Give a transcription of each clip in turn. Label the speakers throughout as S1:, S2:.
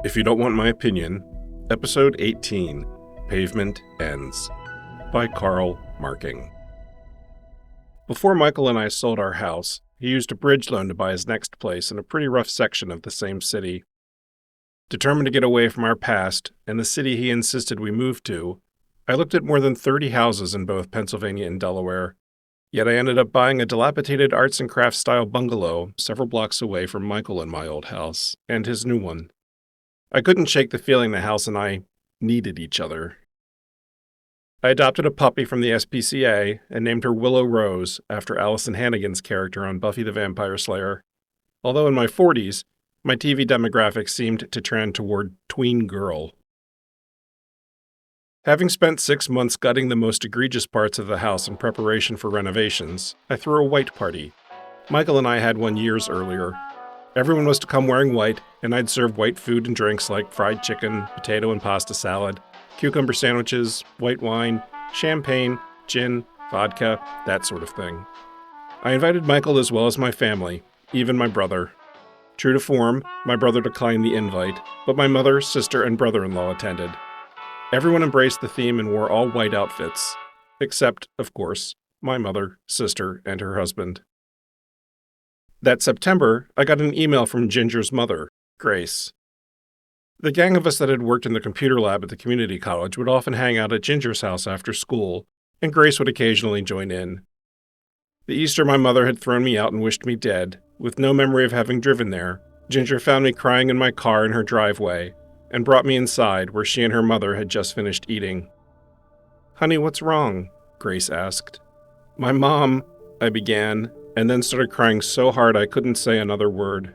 S1: If you don't want my opinion, Episode 18, Pavement Ends, by Carl Marking. Before Michael and I sold our house, he used a bridge loan to buy his next place in a pretty rough section of the same city. Determined to get away from our past and the city he insisted we move to, I looked at more than 30 houses in both Pennsylvania and Delaware, yet I ended up buying a dilapidated arts and crafts style bungalow several blocks away from Michael and my old house, and his new one. I couldn't shake the feeling the house and I needed each other. I adopted a puppy from the SPCA and named her Willow Rose after Allison Hannigan's character on Buffy the Vampire Slayer. Although in my 40s, my TV demographic seemed to trend toward tween girl. Having spent 6 months gutting the most egregious parts of the house in preparation for renovations, I threw a white party. Michael and I had one years earlier. Everyone was to come wearing white, and I'd serve white food and drinks like fried chicken, potato and pasta salad, cucumber sandwiches, white wine, champagne, gin, vodka, that sort of thing. I invited Michael as well as my family, even my brother. True to form, my brother declined the invite, but my mother, sister, and brother-in-law attended. Everyone embraced the theme and wore all white outfits, except, of course, my mother, sister, and her husband. That September, I got an email from Ginger's mother, Grace. The gang of us that had worked in the computer lab at the community college would often hang out at Ginger's house after school, and Grace would occasionally join in. The Easter my mother had thrown me out and wished me dead, with no memory of having driven there, Ginger found me crying in my car in her driveway, and brought me inside where she and her mother had just finished eating. "Honey, what's wrong?" Grace asked. "My mom," I began, and then started crying so hard I couldn't say another word.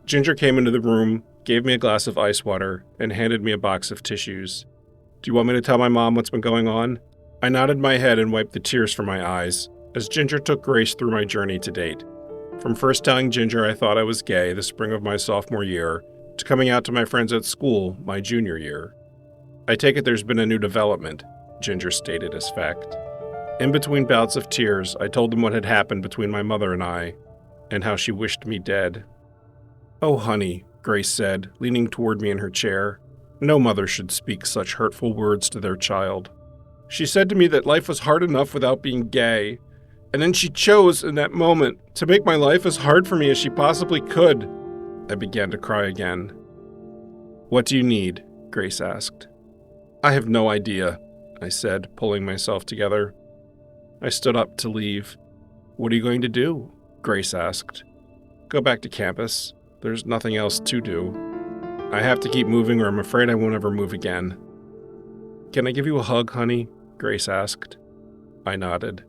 S1: Ginger came into the room, gave me a glass of ice water, and handed me a box of tissues. "Do you want me to tell my mom what's been going on?" I nodded my head and wiped the tears from my eyes, as Ginger took Grace through my journey to date. From first telling Ginger I thought I was gay the spring of my sophomore year, to coming out to my friends at school my junior year. "I take it there's been a new development," Ginger stated as fact. In between bouts of tears, I told them what had happened between my mother and I, and how she wished me dead. "Oh, honey," Grace said, leaning toward me in her chair. "No mother should speak such hurtful words to their child. She said to me that life was hard enough without being gay, and then she chose, in that moment, to make my life as hard for me as she possibly could." I began to cry again. "What do you need?" Grace asked. "I have no idea," I said, pulling myself together. I stood up to leave. "What are you going to do?" Grace asked. "Go back to campus. There's nothing else to do. I have to keep moving or I'm afraid I won't ever move again." "Can I give you a hug, honey?" Grace asked. I nodded.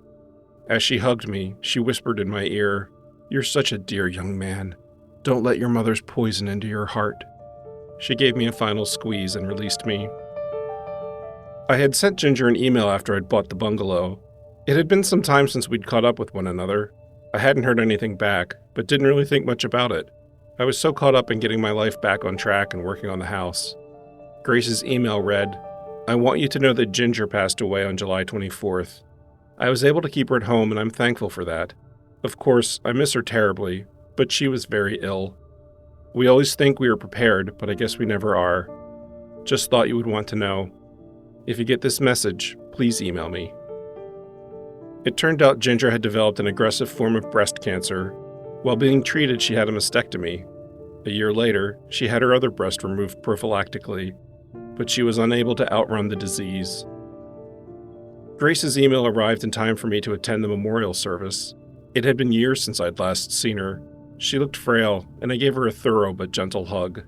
S1: As she hugged me, she whispered in my ear, "You're such a dear young man. Don't let your mother's poison into your heart." She gave me a final squeeze and released me. I had sent Ginger an email after I'd bought the bungalow. It had been some time since we'd caught up with one another. I hadn't heard anything back, but didn't really think much about it. I was so caught up in getting my life back on track and working on the house. Grace's email read, "I want you to know that Ginger passed away on July 24th. I was able to keep her at home and I'm thankful for that. Of course, I miss her terribly, but she was very ill. We always think we are prepared, but I guess we never are. Just thought you would want to know. If you get this message, please email me." It turned out Ginger had developed an aggressive form of breast cancer. While being treated, she had a mastectomy. A year later, she had her other breast removed prophylactically, but she was unable to outrun the disease. Grace's email arrived in time for me to attend the memorial service. It had been years since I'd last seen her. She looked frail, and I gave her a thorough but gentle hug.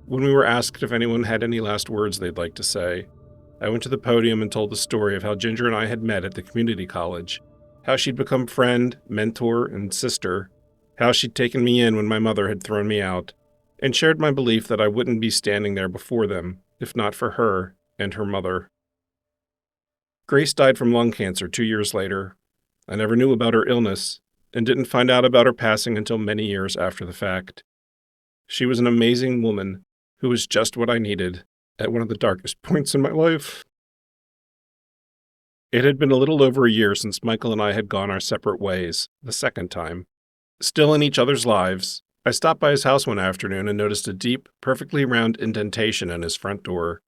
S1: When we were asked if anyone had any last words they'd like to say, I went to the podium and told the story of how Ginger and I had met at the community college, how she'd become friend, mentor, and sister, how she'd taken me in when my mother had thrown me out, and shared my belief that I wouldn't be standing there before them, if not for her and her mother. Grace died from lung cancer 2 years later. I never knew about her illness, and didn't find out about her passing until many years after the fact. She was an amazing woman who was just what I needed at one of the darkest points in my life. It had been a little over a year since Michael and I had gone our separate ways, the second time. Still in each other's lives, I stopped by his house one afternoon and noticed a deep, perfectly round indentation in his front door.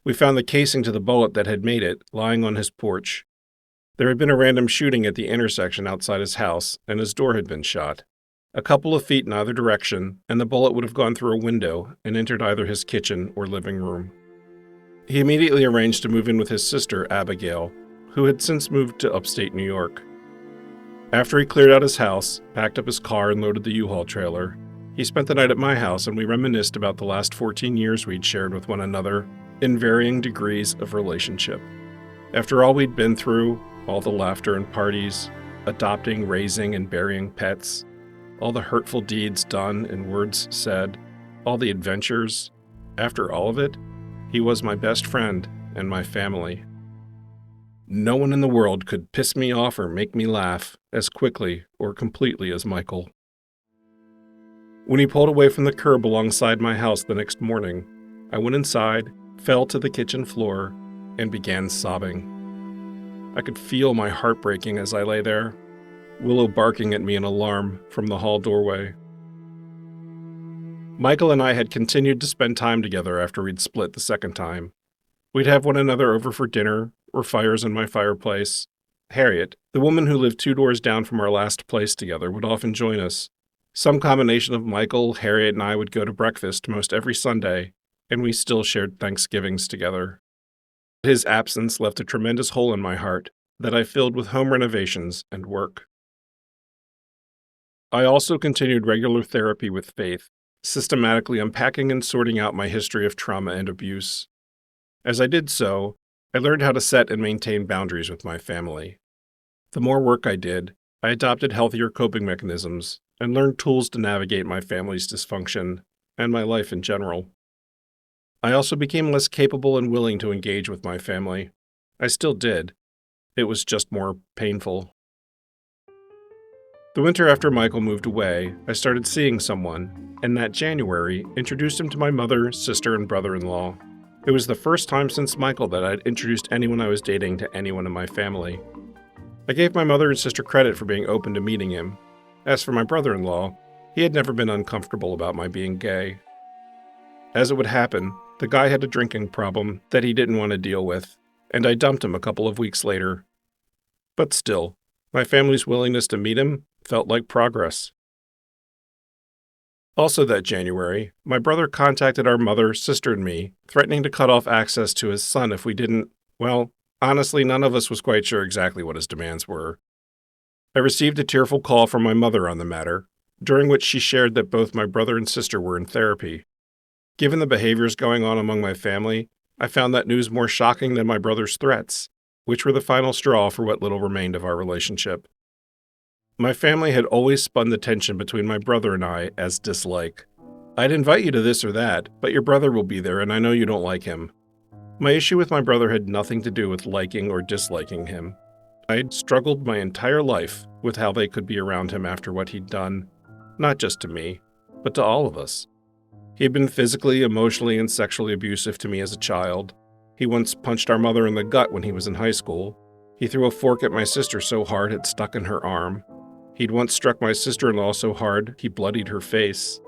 S1: We found the casing to the bullet that had made it lying on his porch. There had been a random shooting at the intersection outside his house, and his door had been shot. A couple of feet in either direction, and the bullet would have gone through a window and entered either his kitchen or living room. He immediately arranged to move in with his sister, Abigail, who had since moved to upstate New York. After he cleared out his house, packed up his car, and loaded the U-Haul trailer, he spent the night at my house, and we reminisced about the last 14 years we'd shared with one another in varying degrees of relationship. After all we'd been through, all the laughter and parties, adopting, raising, and burying pets, all the hurtful deeds done and words said, all the adventures, after all of it, he was my best friend and my family. No one in the world could piss me off or make me laugh as quickly or completely as Michael. When he pulled away from the curb alongside my house the next morning, I went inside, fell to the kitchen floor, and began sobbing. I could feel my heart breaking as I lay there, Willow barking at me in alarm from the hall doorway. Michael and I had continued to spend time together after we'd split the second time. We'd have one another over for dinner, or fires in my fireplace. Harriet, the woman who lived 2 doors down from our last place together, would often join us. Some combination of Michael, Harriet, and I would go to breakfast most every Sunday, and we still shared Thanksgivings together. His absence left a tremendous hole in my heart that I filled with home renovations and work. I also continued regular therapy with Faith, systematically unpacking and sorting out my history of trauma and abuse. As I did so, I learned how to set and maintain boundaries with my family. The more work I did, I adopted healthier coping mechanisms and learned tools to navigate my family's dysfunction and my life in general. I also became less capable and willing to engage with my family. I still did. It was just more painful. The winter after Michael moved away, I started seeing someone, and that January introduced him to my mother, sister, and brother-in-law. It was the first time since Michael that I'd introduced anyone I was dating to anyone in my family. I gave my mother and sister credit for being open to meeting him. As for my brother-in-law, he had never been uncomfortable about my being gay. As it would happen, the guy had a drinking problem that he didn't want to deal with, and I dumped him a couple of weeks later. But still, my family's willingness to meet him felt like progress. Also that January, my brother contacted our mother, sister, and me, threatening to cut off access to his son if we didn't, well, honestly, none of us was quite sure exactly what his demands were. I received a tearful call from my mother on the matter, during which she shared that both my brother and sister were in therapy. Given the behaviors going on among my family, I found that news more shocking than my brother's threats, which were the final straw for what little remained of our relationship. My family had always spun the tension between my brother and I as dislike. I'd invite you to this or that, but your brother will be there and I know you don't like him. My issue with my brother had nothing to do with liking or disliking him. I'd struggled my entire life with how they could be around him after what he'd done, not just to me, but to all of us. He had been physically, emotionally, and sexually abusive to me as a child. He once punched our mother in the gut when he was in high school. He threw a fork at my sister so hard it stuck in her arm. He'd once struck my sister-in-law so hard he bloodied her face.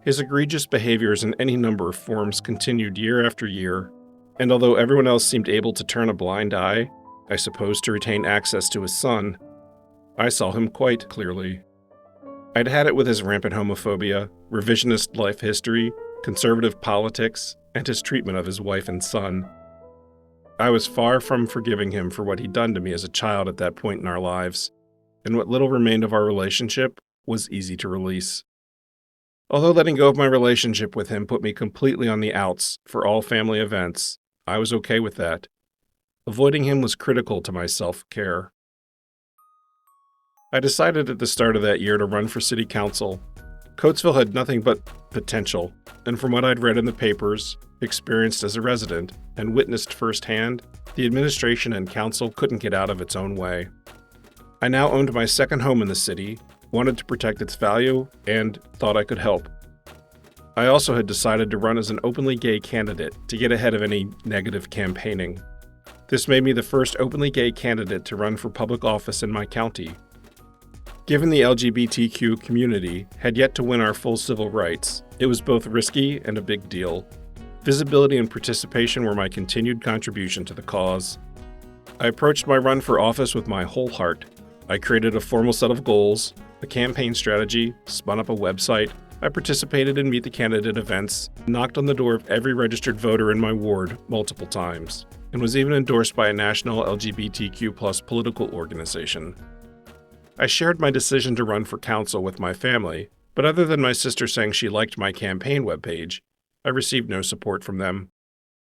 S1: His egregious behaviors in any number of forms continued year after year, and although everyone else seemed able to turn a blind eye, I suppose to retain access to his son, I saw him quite clearly. I'd had it with his rampant homophobia, revisionist life history, conservative politics, and his treatment of his wife and son. I was far from forgiving him for what he'd done to me as a child at that point in our lives, and what little remained of our relationship was easy to release. Although letting go of my relationship with him put me completely on the outs for all family events, I was okay with that. Avoiding him was critical to my self-care. I decided at the start of that year to run for city council. Coatesville had nothing but potential, and from what I'd read in the papers, experienced as a resident, and witnessed firsthand, the administration and council couldn't get out of its own way. I now owned my second home in the city, wanted to protect its value, and thought I could help. I also had decided to run as an openly gay candidate to get ahead of any negative campaigning. This made me the first openly gay candidate to run for public office in my county. Given the LGBTQ community had yet to win our full civil rights, it was both risky and a big deal. Visibility and participation were my continued contribution to the cause. I approached my run for office with my whole heart. I created a formal set of goals, a campaign strategy, spun up a website. I participated in Meet the Candidate events, knocked on the door of every registered voter in my ward multiple times, and was even endorsed by a national LGBTQ+ political organization. I shared my decision to run for council with my family, but other than my sister saying she liked my campaign webpage, I received no support from them.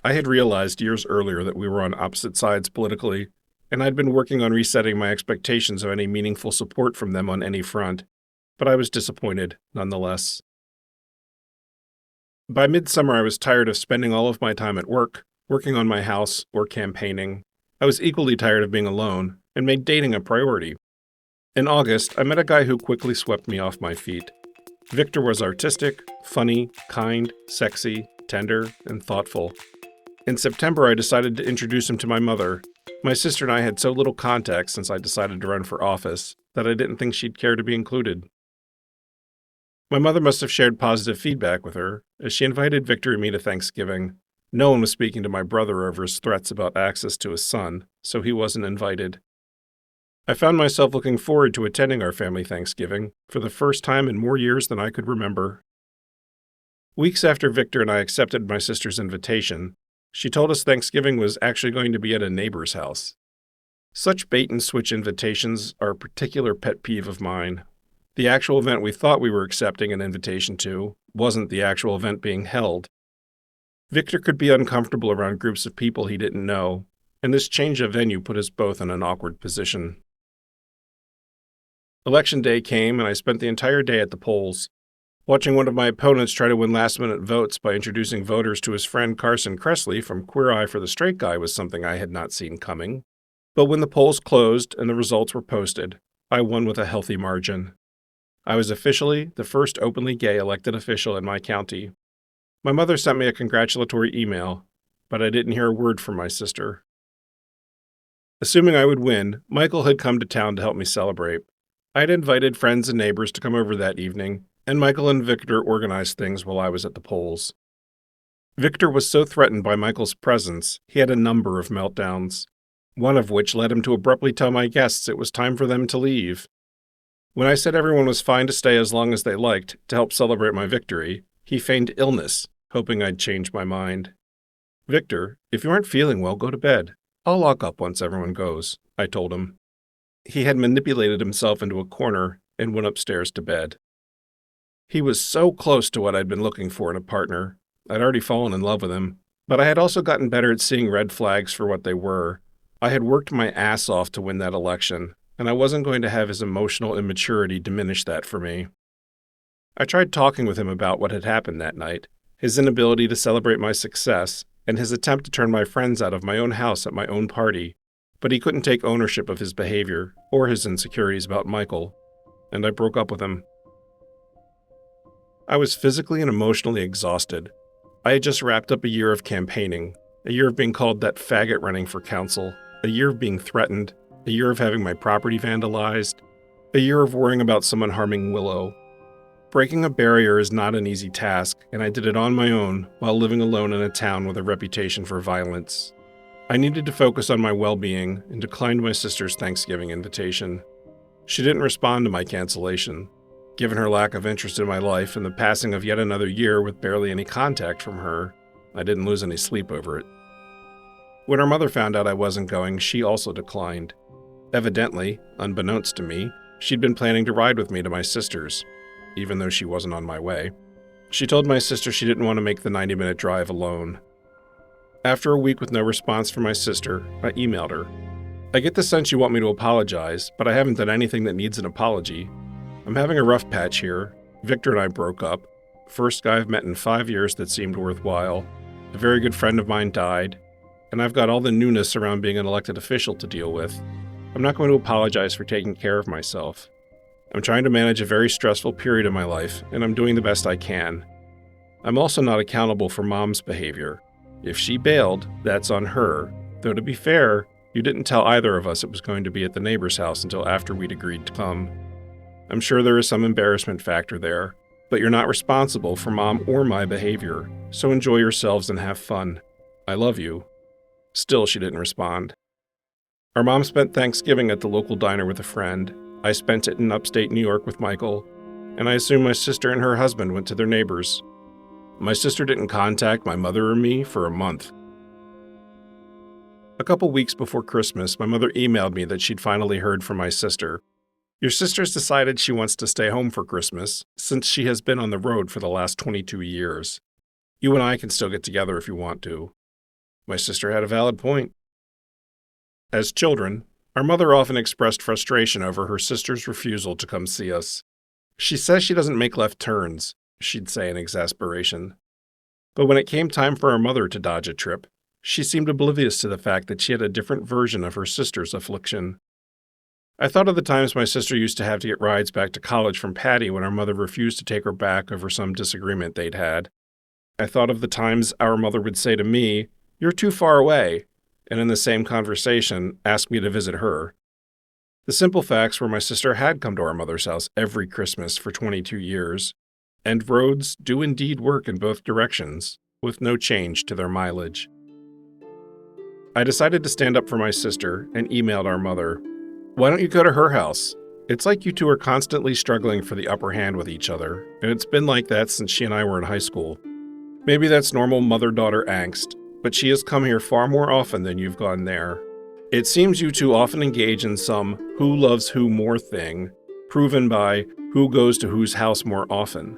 S1: I had realized years earlier that we were on opposite sides politically, and I'd been working on resetting my expectations of any meaningful support from them on any front, but I was disappointed nonetheless. By midsummer, I was tired of spending all of my time at work, working on my house, or campaigning. I was equally tired of being alone, and made dating a priority. In August, I met a guy who quickly swept me off my feet. Victor was artistic, funny, kind, sexy, tender, and thoughtful. In September, I decided to introduce him to my mother. My sister and I had so little contact since I decided to run for office that I didn't think she'd care to be included. My mother must have shared positive feedback with her, as she invited Victor and me to Thanksgiving. No one was speaking to my brother over his threats about access to his son, so he wasn't invited. I found myself looking forward to attending our family Thanksgiving for the first time in more years than I could remember. Weeks after Victor and I accepted my sister's invitation, she told us Thanksgiving was actually going to be at a neighbor's house. Such bait-and-switch invitations are a particular pet peeve of mine. The actual event we thought we were accepting an invitation to wasn't the actual event being held. Victor could be uncomfortable around groups of people he didn't know, and this change of venue put us both in an awkward position. Election day came, and I spent the entire day at the polls. Watching one of my opponents try to win last-minute votes by introducing voters to his friend Carson Kressley from Queer Eye for the Straight Guy was something I had not seen coming. But when the polls closed and the results were posted, I won with a healthy margin. I was officially the first openly gay elected official in my county. My mother sent me a congratulatory email, but I didn't hear a word from my sister. Assuming I would win, Michael had come to town to help me celebrate. I had invited friends and neighbors to come over that evening, and Michael and Victor organized things while I was at the polls. Victor was so threatened by Michael's presence, he had a number of meltdowns, one of which led him to abruptly tell my guests it was time for them to leave. When I said everyone was fine to stay as long as they liked to help celebrate my victory, he feigned illness, hoping I'd change my mind. "Victor, if you aren't feeling well, go to bed. I'll lock up once everyone goes," I told him. He had manipulated himself into a corner and went upstairs to bed. He was so close to what I'd been looking for in a partner. I'd already fallen in love with him, but I had also gotten better at seeing red flags for what they were. I had worked my ass off to win that election, and I wasn't going to have his emotional immaturity diminish that for me. I tried talking with him about what had happened that night, his inability to celebrate my success, and his attempt to turn my friends out of my own house at my own party, but he couldn't take ownership of his behavior or his insecurities about Michael, and I broke up with him. I was physically and emotionally exhausted. I had just wrapped up a year of campaigning, a year of being called that faggot running for council, a year of being threatened, a year of having my property vandalized, a year of worrying about someone harming Willow. Breaking a barrier is not an easy task, and I did it on my own while living alone in a town with a reputation for violence. I needed to focus on my well-being and declined my sister's Thanksgiving invitation. She didn't respond to my cancellation. Given her lack of interest in my life and the passing of yet another year with barely any contact from her, I didn't lose any sleep over it. When her mother found out I wasn't going, she also declined. Evidently, unbeknownst to me, she'd been planning to ride with me to my sister's, even though she wasn't on my way. She told my sister she didn't want to make the 90-minute drive alone. After a week with no response from my sister, I emailed her. "I get the sense you want me to apologize, but I haven't done anything that needs an apology. I'm having a rough patch here. Victor and I broke up. First guy I've met in 5 years that seemed worthwhile. A very good friend of mine died. And I've got all the newness around being an elected official to deal with. I'm not going to apologize for taking care of myself. I'm trying to manage a very stressful period in my life, and I'm doing the best I can. I'm also not accountable for Mom's behavior. If she bailed, that's on her. Though to be fair, you didn't tell either of us it was going to be at the neighbor's house until after we'd agreed to come. I'm sure there is some embarrassment factor there, but you're not responsible for Mom or my behavior, so enjoy yourselves and have fun. I love you." Still, she didn't respond. Our mom spent Thanksgiving at the local diner with a friend. I spent it in upstate New York with Michael, and I assume my sister and her husband went to their neighbors. My sister didn't contact my mother or me for a month. A couple weeks before Christmas, my mother emailed me that she'd finally heard from my sister. "Your sister's decided she wants to stay home for Christmas, since she has been on the road for the last 22 years. You and I can still get together if you want to." My sister had a valid point. As children, our mother often expressed frustration over her sister's refusal to come see us. "She says she doesn't make left turns," she'd say in exasperation. But when it came time for our mother to dodge a trip, she seemed oblivious to the fact that she had a different version of her sister's affliction. I thought of the times my sister used to have to get rides back to college from Patty when our mother refused to take her back over some disagreement they'd had. I thought of the times our mother would say to me, "You're too far away," and in the same conversation, ask me to visit her. The simple facts were my sister had come to our mother's house every Christmas for 22 years, and roads do indeed work in both directions, with no change to their mileage. I decided to stand up for my sister and emailed our mother. "Why don't you go to her house? It's like you two are constantly struggling for the upper hand with each other, and it's been like that since she and I were in high school. Maybe that's normal mother-daughter angst, but she has come here far more often than you've gone there. It seems you two often engage in some who loves who more thing, proven by who goes to whose house more often.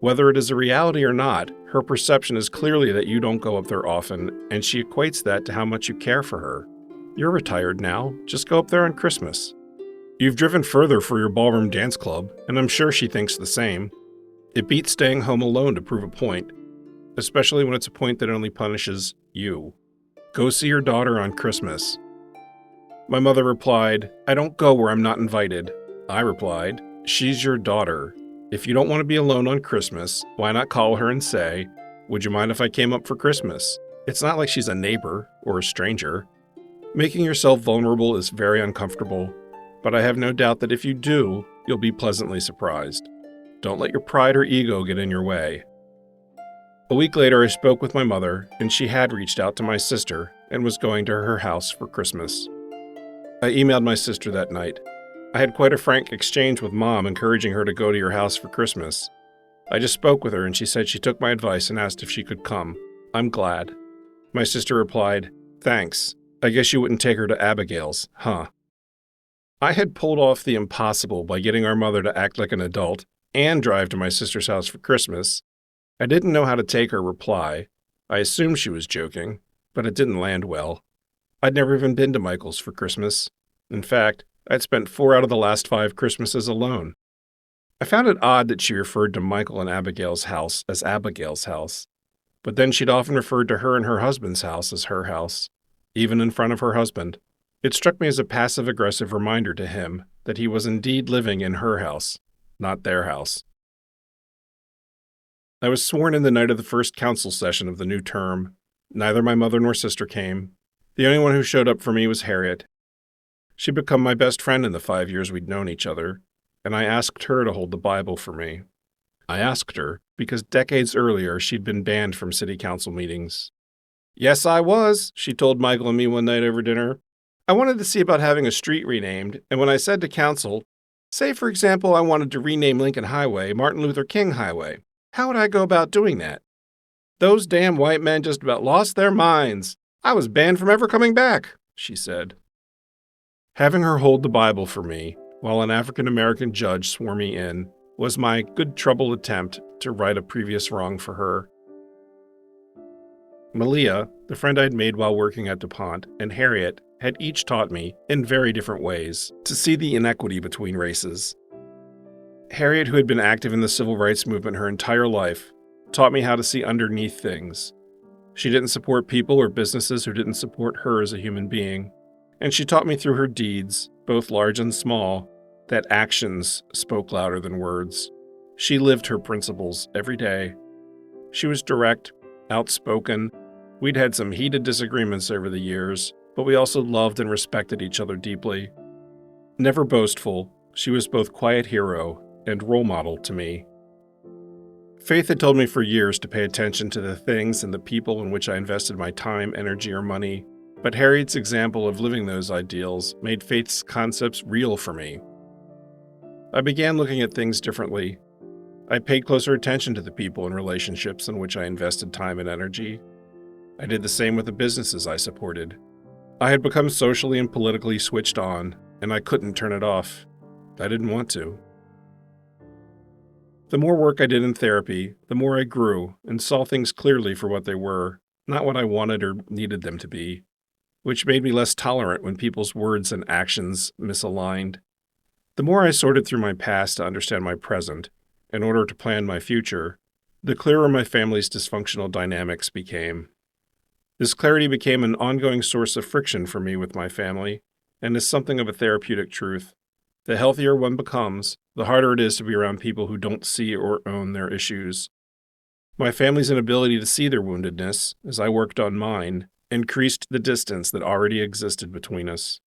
S1: Whether it is a reality or not, her perception is clearly that you don't go up there often, and she equates that to how much you care for her. You're retired now, just go up there on Christmas. You've driven further for your ballroom dance club, and I'm sure she thinks the same. It beats staying home alone to prove a point, especially when it's a point that only punishes you. Go see your daughter on Christmas." My mother replied, "I don't go where I'm not invited." I replied, "She's your daughter. If you don't want to be alone on Christmas, why not call her and say, 'Would you mind if I came up for Christmas?' It's not like she's a neighbor or a stranger." Making yourself vulnerable is very uncomfortable, but I have no doubt that if you do, you'll be pleasantly surprised. Don't let your pride or ego get in your way. A week later, I spoke with my mother, and she had reached out to my sister and was going to her house for Christmas. I emailed my sister that night. I had quite a frank exchange with Mom, encouraging her to go to your house for Christmas. I just spoke with her, and she said she took my advice and asked if she could come. I'm glad. My sister replied, "Thanks. I guess you wouldn't take her to Abigail's, huh?" I had pulled off the impossible by getting our mother to act like an adult and drive to my sister's house for Christmas. I didn't know how to take her reply. I assumed she was joking, but it didn't land well. I'd never even been to Michael's for Christmas. In fact, I'd spent 4 out of the last 5 Christmases alone. I found it odd that she referred to Michael and Abigail's house as Abigail's house, but then she'd often referred to her and her husband's house as her house, even in front of her husband. It struck me as a passive-aggressive reminder to him that he was indeed living in her house, not their house. I was sworn in the night of the first council session of the new term. Neither my mother nor sister came. The only one who showed up for me was Harriet. She'd become my best friend in the 5 years we'd known each other, and I asked her to hold the Bible for me. I asked her because decades earlier she'd been banned from city council meetings. "Yes, I was," she told Michael and me one night over dinner. "I wanted to see about having a street renamed, and when I said to council, say for example I wanted to rename Lincoln Highway Martin Luther King Highway, how would I go about doing that? Those damn white men just about lost their minds. I was banned from ever coming back," she said. Having her hold the Bible for me, while an African-American judge swore me in, was my good trouble attempt to right a previous wrong for her. Malia, the friend I'd made while working at DuPont, and Harriet had each taught me, in very different ways, to see the inequity between races. Harriet, who had been active in the civil rights movement her entire life, taught me how to see underneath things. She didn't support people or businesses who didn't support her as a human being. And she taught me through her deeds, both large and small, that actions spoke louder than words. She lived her principles every day. She was direct, outspoken. We'd had some heated disagreements over the years, but we also loved and respected each other deeply. Never boastful, She was both quiet hero and role model to me. Faith had told me for years to pay attention to the things and the people in which I invested my time, energy, or money, but Harriet's example of living those ideals made Faith's concepts real for me. I began looking at things differently. I paid closer attention to the people and relationships in which I invested time and energy. I did the same with the businesses I supported. I had become socially and politically switched on, and I couldn't turn it off. I didn't want to. The more work I did in therapy, the more I grew and saw things clearly for what they were, not what I wanted or needed them to be, which made me less tolerant when people's words and actions misaligned. The more I sorted through my past to understand my present, in order to plan my future, the clearer my family's dysfunctional dynamics became. This clarity became an ongoing source of friction for me with my family, and is something of a therapeutic truth. The healthier one becomes, the harder it is to be around people who don't see or own their issues. My family's inability to see their woundedness, as I worked on mine, increased the distance that already existed between us.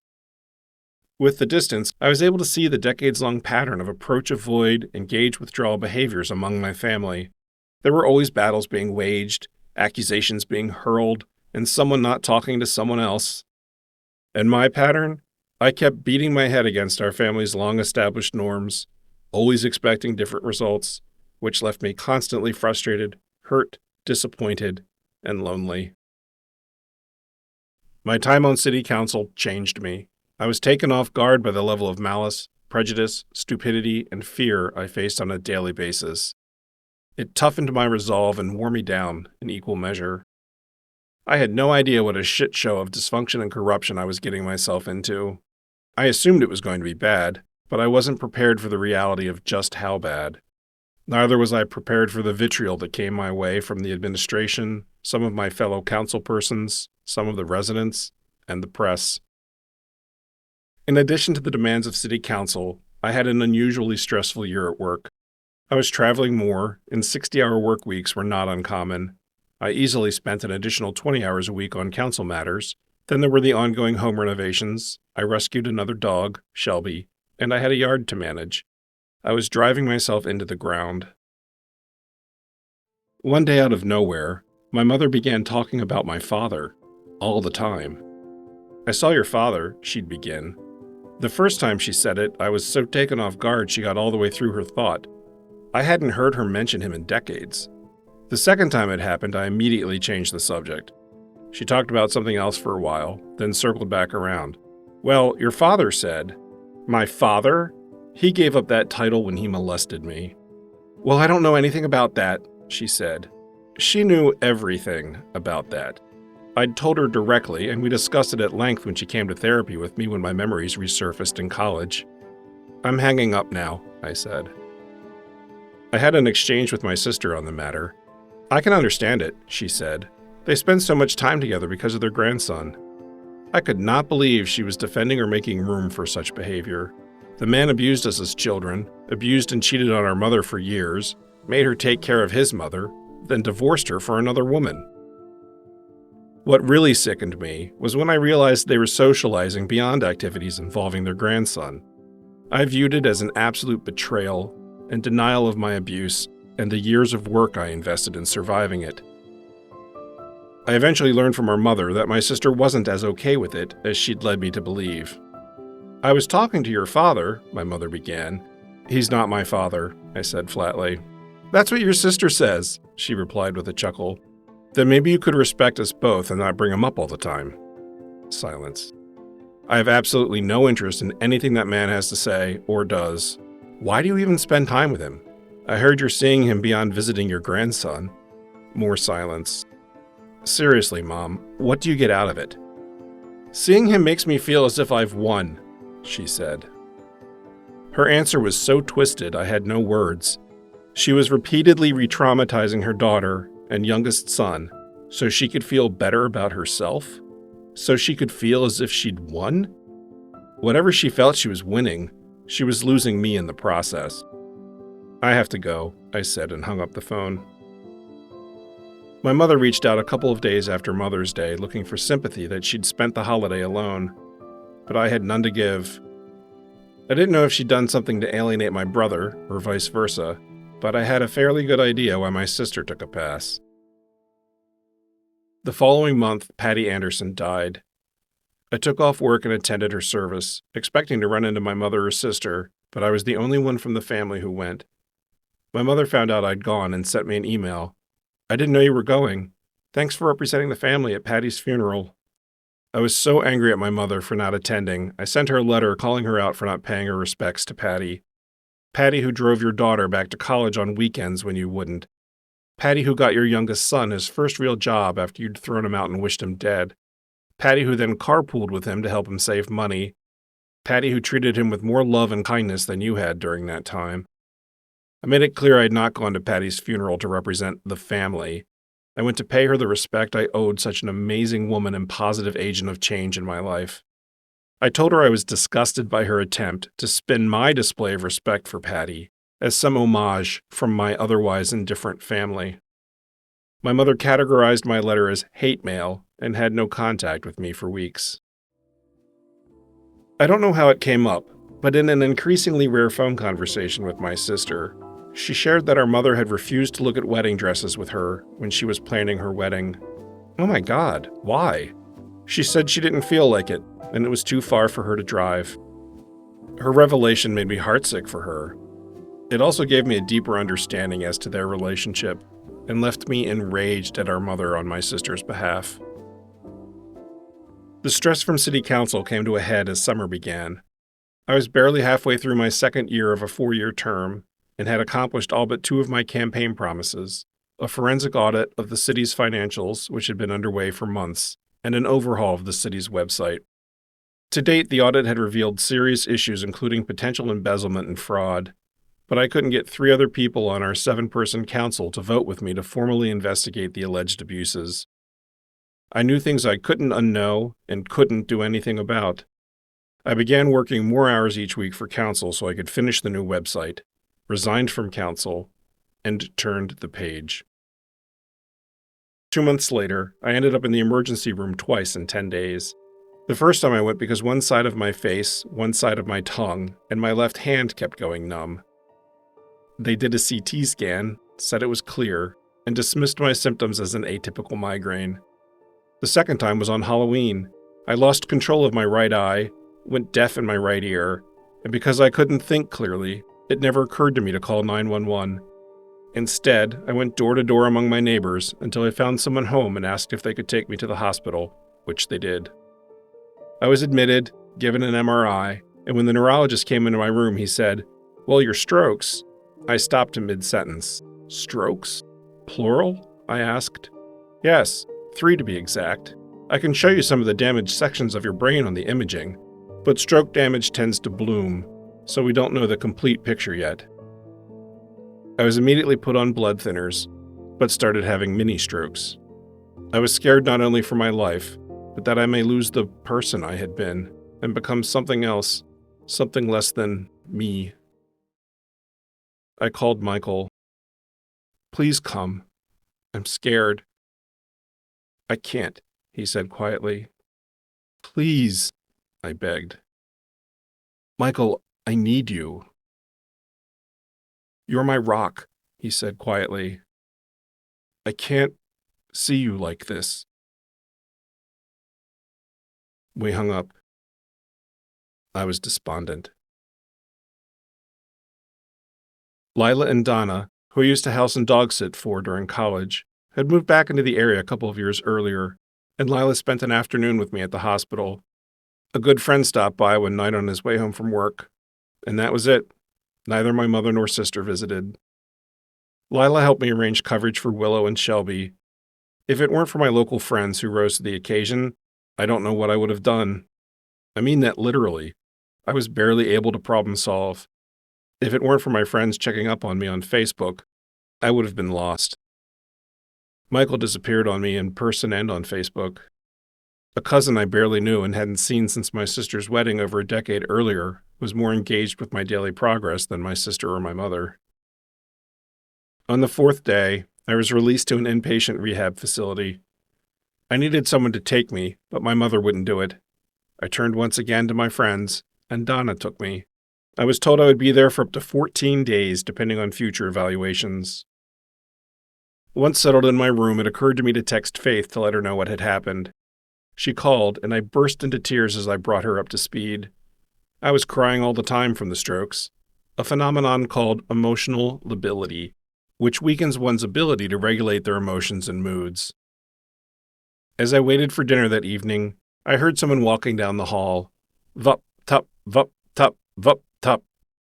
S1: With the distance, I was able to see the decades-long pattern of approach-avoid, engage-withdrawal behaviors among my family. There were always battles being waged, accusations being hurled, and someone not talking to someone else. And my pattern? I kept beating my head against our family's long-established norms, always expecting different results, which left me constantly frustrated, hurt, disappointed, and lonely. My time on city council changed me. I was taken off guard by the level of malice, prejudice, stupidity, and fear I faced on a daily basis. It toughened my resolve and wore me down in equal measure. I had no idea what a shit show of dysfunction and corruption I was getting myself into. I assumed it was going to be bad, but I wasn't prepared for the reality of just how bad. Neither was I prepared for the vitriol that came my way from the administration, some of my fellow councilpersons, some of the residents, and the press. In addition to the demands of city council, I had an unusually stressful year at work. I was traveling more, and 60-hour work weeks were not uncommon. I easily spent an additional 20 hours a week on council matters. Then there were the ongoing home renovations. I rescued another dog, Shelby, and I had a yard to manage. I was driving myself into the ground. One day out of nowhere, my mother began talking about my father, all the time. "I saw your father," she'd begin. The first time she said it, I was so taken off guard she got all the way through her thought. I hadn't heard her mention him in decades. The second time it happened, I immediately changed the subject. She talked about something else for a while, then circled back around. "Well, your father said..." "My father? He gave up that title when he molested me." "Well, I don't know anything about that," she said. She knew everything about that. I'd told her directly, and we discussed it at length when she came to therapy with me when my memories resurfaced in college. "I'm hanging up now," I said. I had an exchange with my sister on the matter. "I can understand it," she said. "They spend so much time together because of their grandson." I could not believe she was defending or making room for such behavior. The man abused us as children, abused and cheated on our mother for years, made her take care of his mother, then divorced her for another woman. What really sickened me was when I realized they were socializing beyond activities involving their grandson. I viewed it as an absolute betrayal and denial of my abuse and the years of work I invested in surviving it. I eventually learned from our mother that my sister wasn't as okay with it as she'd led me to believe. "I was talking to your father," my mother began. "He's not my father," I said flatly. "That's what your sister says," she replied with a chuckle. "Then maybe you could respect us both and not bring him up all the time." Silence. "I have absolutely no interest in anything that man has to say or does. Why do you even spend time with him? I heard you're seeing him beyond visiting your grandson." More silence. "Seriously, Mom, what do you get out of it?" "Seeing him makes me feel as if I've won," she said. Her answer was so twisted I had no words. She was repeatedly re-traumatizing her daughter and youngest son so she could feel better about herself, so she could feel as if she'd won. Whatever she felt she was winning, she was losing me in the process. "I have to go," I said and hung up the phone. My mother reached out a couple of days after Mother's Day looking for sympathy that she'd spent the holiday alone, but I had none to give. I didn't know if she'd done something to alienate my brother, or vice versa, but I had a fairly good idea why my sister took a pass. The following month, Patty Anderson died. I took off work and attended her service, expecting to run into my mother or sister, but I was the only one from the family who went. My mother found out I'd gone and sent me an email. "I didn't know you were going. Thanks for representing the family at Patty's funeral." I was so angry at my mother for not attending, I sent her a letter calling her out for not paying her respects to Patty. Patty who drove your daughter back to college on weekends when you wouldn't. Patty who got your youngest son his first real job after you'd thrown him out and wished him dead. Patty who then carpooled with him to help him save money. Patty who treated him with more love and kindness than you had during that time. I made it clear I had not gone to Patty's funeral to represent the family. I went to pay her the respect I owed such an amazing woman and positive agent of change in my life. I told her I was disgusted by her attempt to spin my display of respect for Patty as some homage from my otherwise indifferent family. My mother categorized my letter as hate mail and had no contact with me for weeks. I don't know how it came up, but in an increasingly rare phone conversation with my sister, she shared that our mother had refused to look at wedding dresses with her when she was planning her wedding. Oh my God, why? She said she didn't feel like it, and it was too far for her to drive. Her revelation made me heartsick for her. It also gave me a deeper understanding as to their relationship, and left me enraged at our mother on my sister's behalf. The stress from city council came to a head as summer began. I was barely halfway through my second year of a 4-year term, and had accomplished all but 2 of my campaign promises: a forensic audit of the city's financials, which had been underway for months, and an overhaul of the city's website. To date, the audit had revealed serious issues including potential embezzlement and fraud, but I couldn't get 3 other people on our 7-person council to vote with me to formally investigate the alleged abuses. I knew things I couldn't unknow and couldn't do anything about. I began working more hours each week for council so I could finish the new website, resigned from council, and turned the page. 2 months later, I ended up in the emergency room twice in 10 days. The first time I went because one side of my face, one side of my tongue, and my left hand kept going numb. They did a CT scan, said it was clear, and dismissed my symptoms as an atypical migraine. The second time was on Halloween. I lost control of my right eye, went deaf in my right ear, and because I couldn't think clearly, it never occurred to me to call 911. Instead, I went door to door among my neighbors until I found someone home and asked if they could take me to the hospital, which they did. I was admitted, given an MRI, and when the neurologist came into my room, he said, "Well, your strokes." I stopped in mid-sentence. "Strokes? Plural?" I asked. "Yes, 3 to be exact. I can show you some of the damaged sections of your brain on the imaging, but stroke damage tends to bloom, so we don't know the complete picture yet." I was immediately put on blood thinners, but started having mini-strokes. I was scared not only for my life, but that I may lose the person I had been and become something else, something less than me. I called Michael. "Please come. I'm scared." "I can't," he said quietly. "Please," I begged. "Michael, I need you." "You're my rock," he said quietly. "I can't see you like this." We hung up. I was despondent. Lila and Donna, who I used to house and dog sit for during college, had moved back into the area a couple of years earlier, and Lila spent an afternoon with me at the hospital. A good friend stopped by one night on his way home from work, and that was it. Neither my mother nor sister visited. Lila helped me arrange coverage for Willow and Shelby. If it weren't for my local friends who rose to the occasion, I don't know what I would have done. I mean that literally. I was barely able to problem solve. If it weren't for my friends checking up on me on Facebook, I would have been lost. Michael disappeared on me in person and on Facebook. A cousin I barely knew and hadn't seen since my sister's wedding over a decade earlier was more engaged with my daily progress than my sister or my mother. On the 4th day, I was released to an inpatient rehab facility. I needed someone to take me, but my mother wouldn't do it. I turned once again to my friends, and Donna took me. I was told I would be there for up to 14 days, depending on future evaluations. Once settled in my room, it occurred to me to text Faith to let her know what had happened. She called, and I burst into tears as I brought her up to speed. I was crying all the time from the strokes, a phenomenon called emotional lability, which weakens one's ability to regulate their emotions and moods. As I waited for dinner that evening, I heard someone walking down the hall. Vup, tup, vup, tup, vup, tup.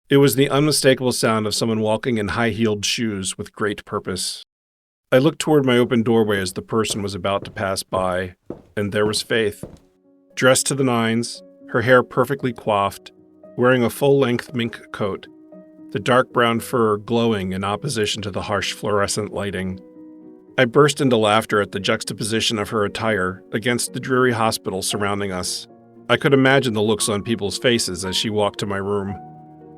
S1: It was the unmistakable sound of someone walking in high-heeled shoes with great purpose. I looked toward my open doorway as the person was about to pass by, and there was Faith. Dressed to the nines, her hair perfectly coiffed, wearing a full-length mink coat, the dark brown fur glowing in opposition to the harsh fluorescent lighting. I burst into laughter at the juxtaposition of her attire against the dreary hospital surrounding us. I could imagine the looks on people's faces as she walked to my room.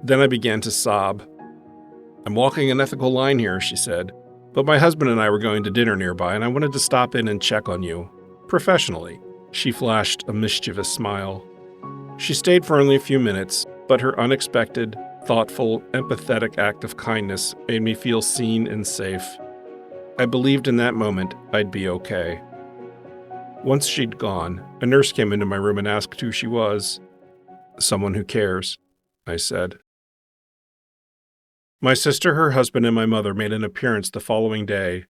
S1: Then I began to sob. "I'm walking an ethical line here," she said, "but my husband and I were going to dinner nearby, and I wanted to stop in and check on you. Professionally." She flashed a mischievous smile. She stayed for only a few minutes, but her unexpected, thoughtful, empathetic act of kindness made me feel seen and safe. I believed in that moment I'd be okay. Once she'd gone, a nurse came into my room and asked who she was. "Someone who cares," I said. My sister, her husband, and my mother made an appearance the following day,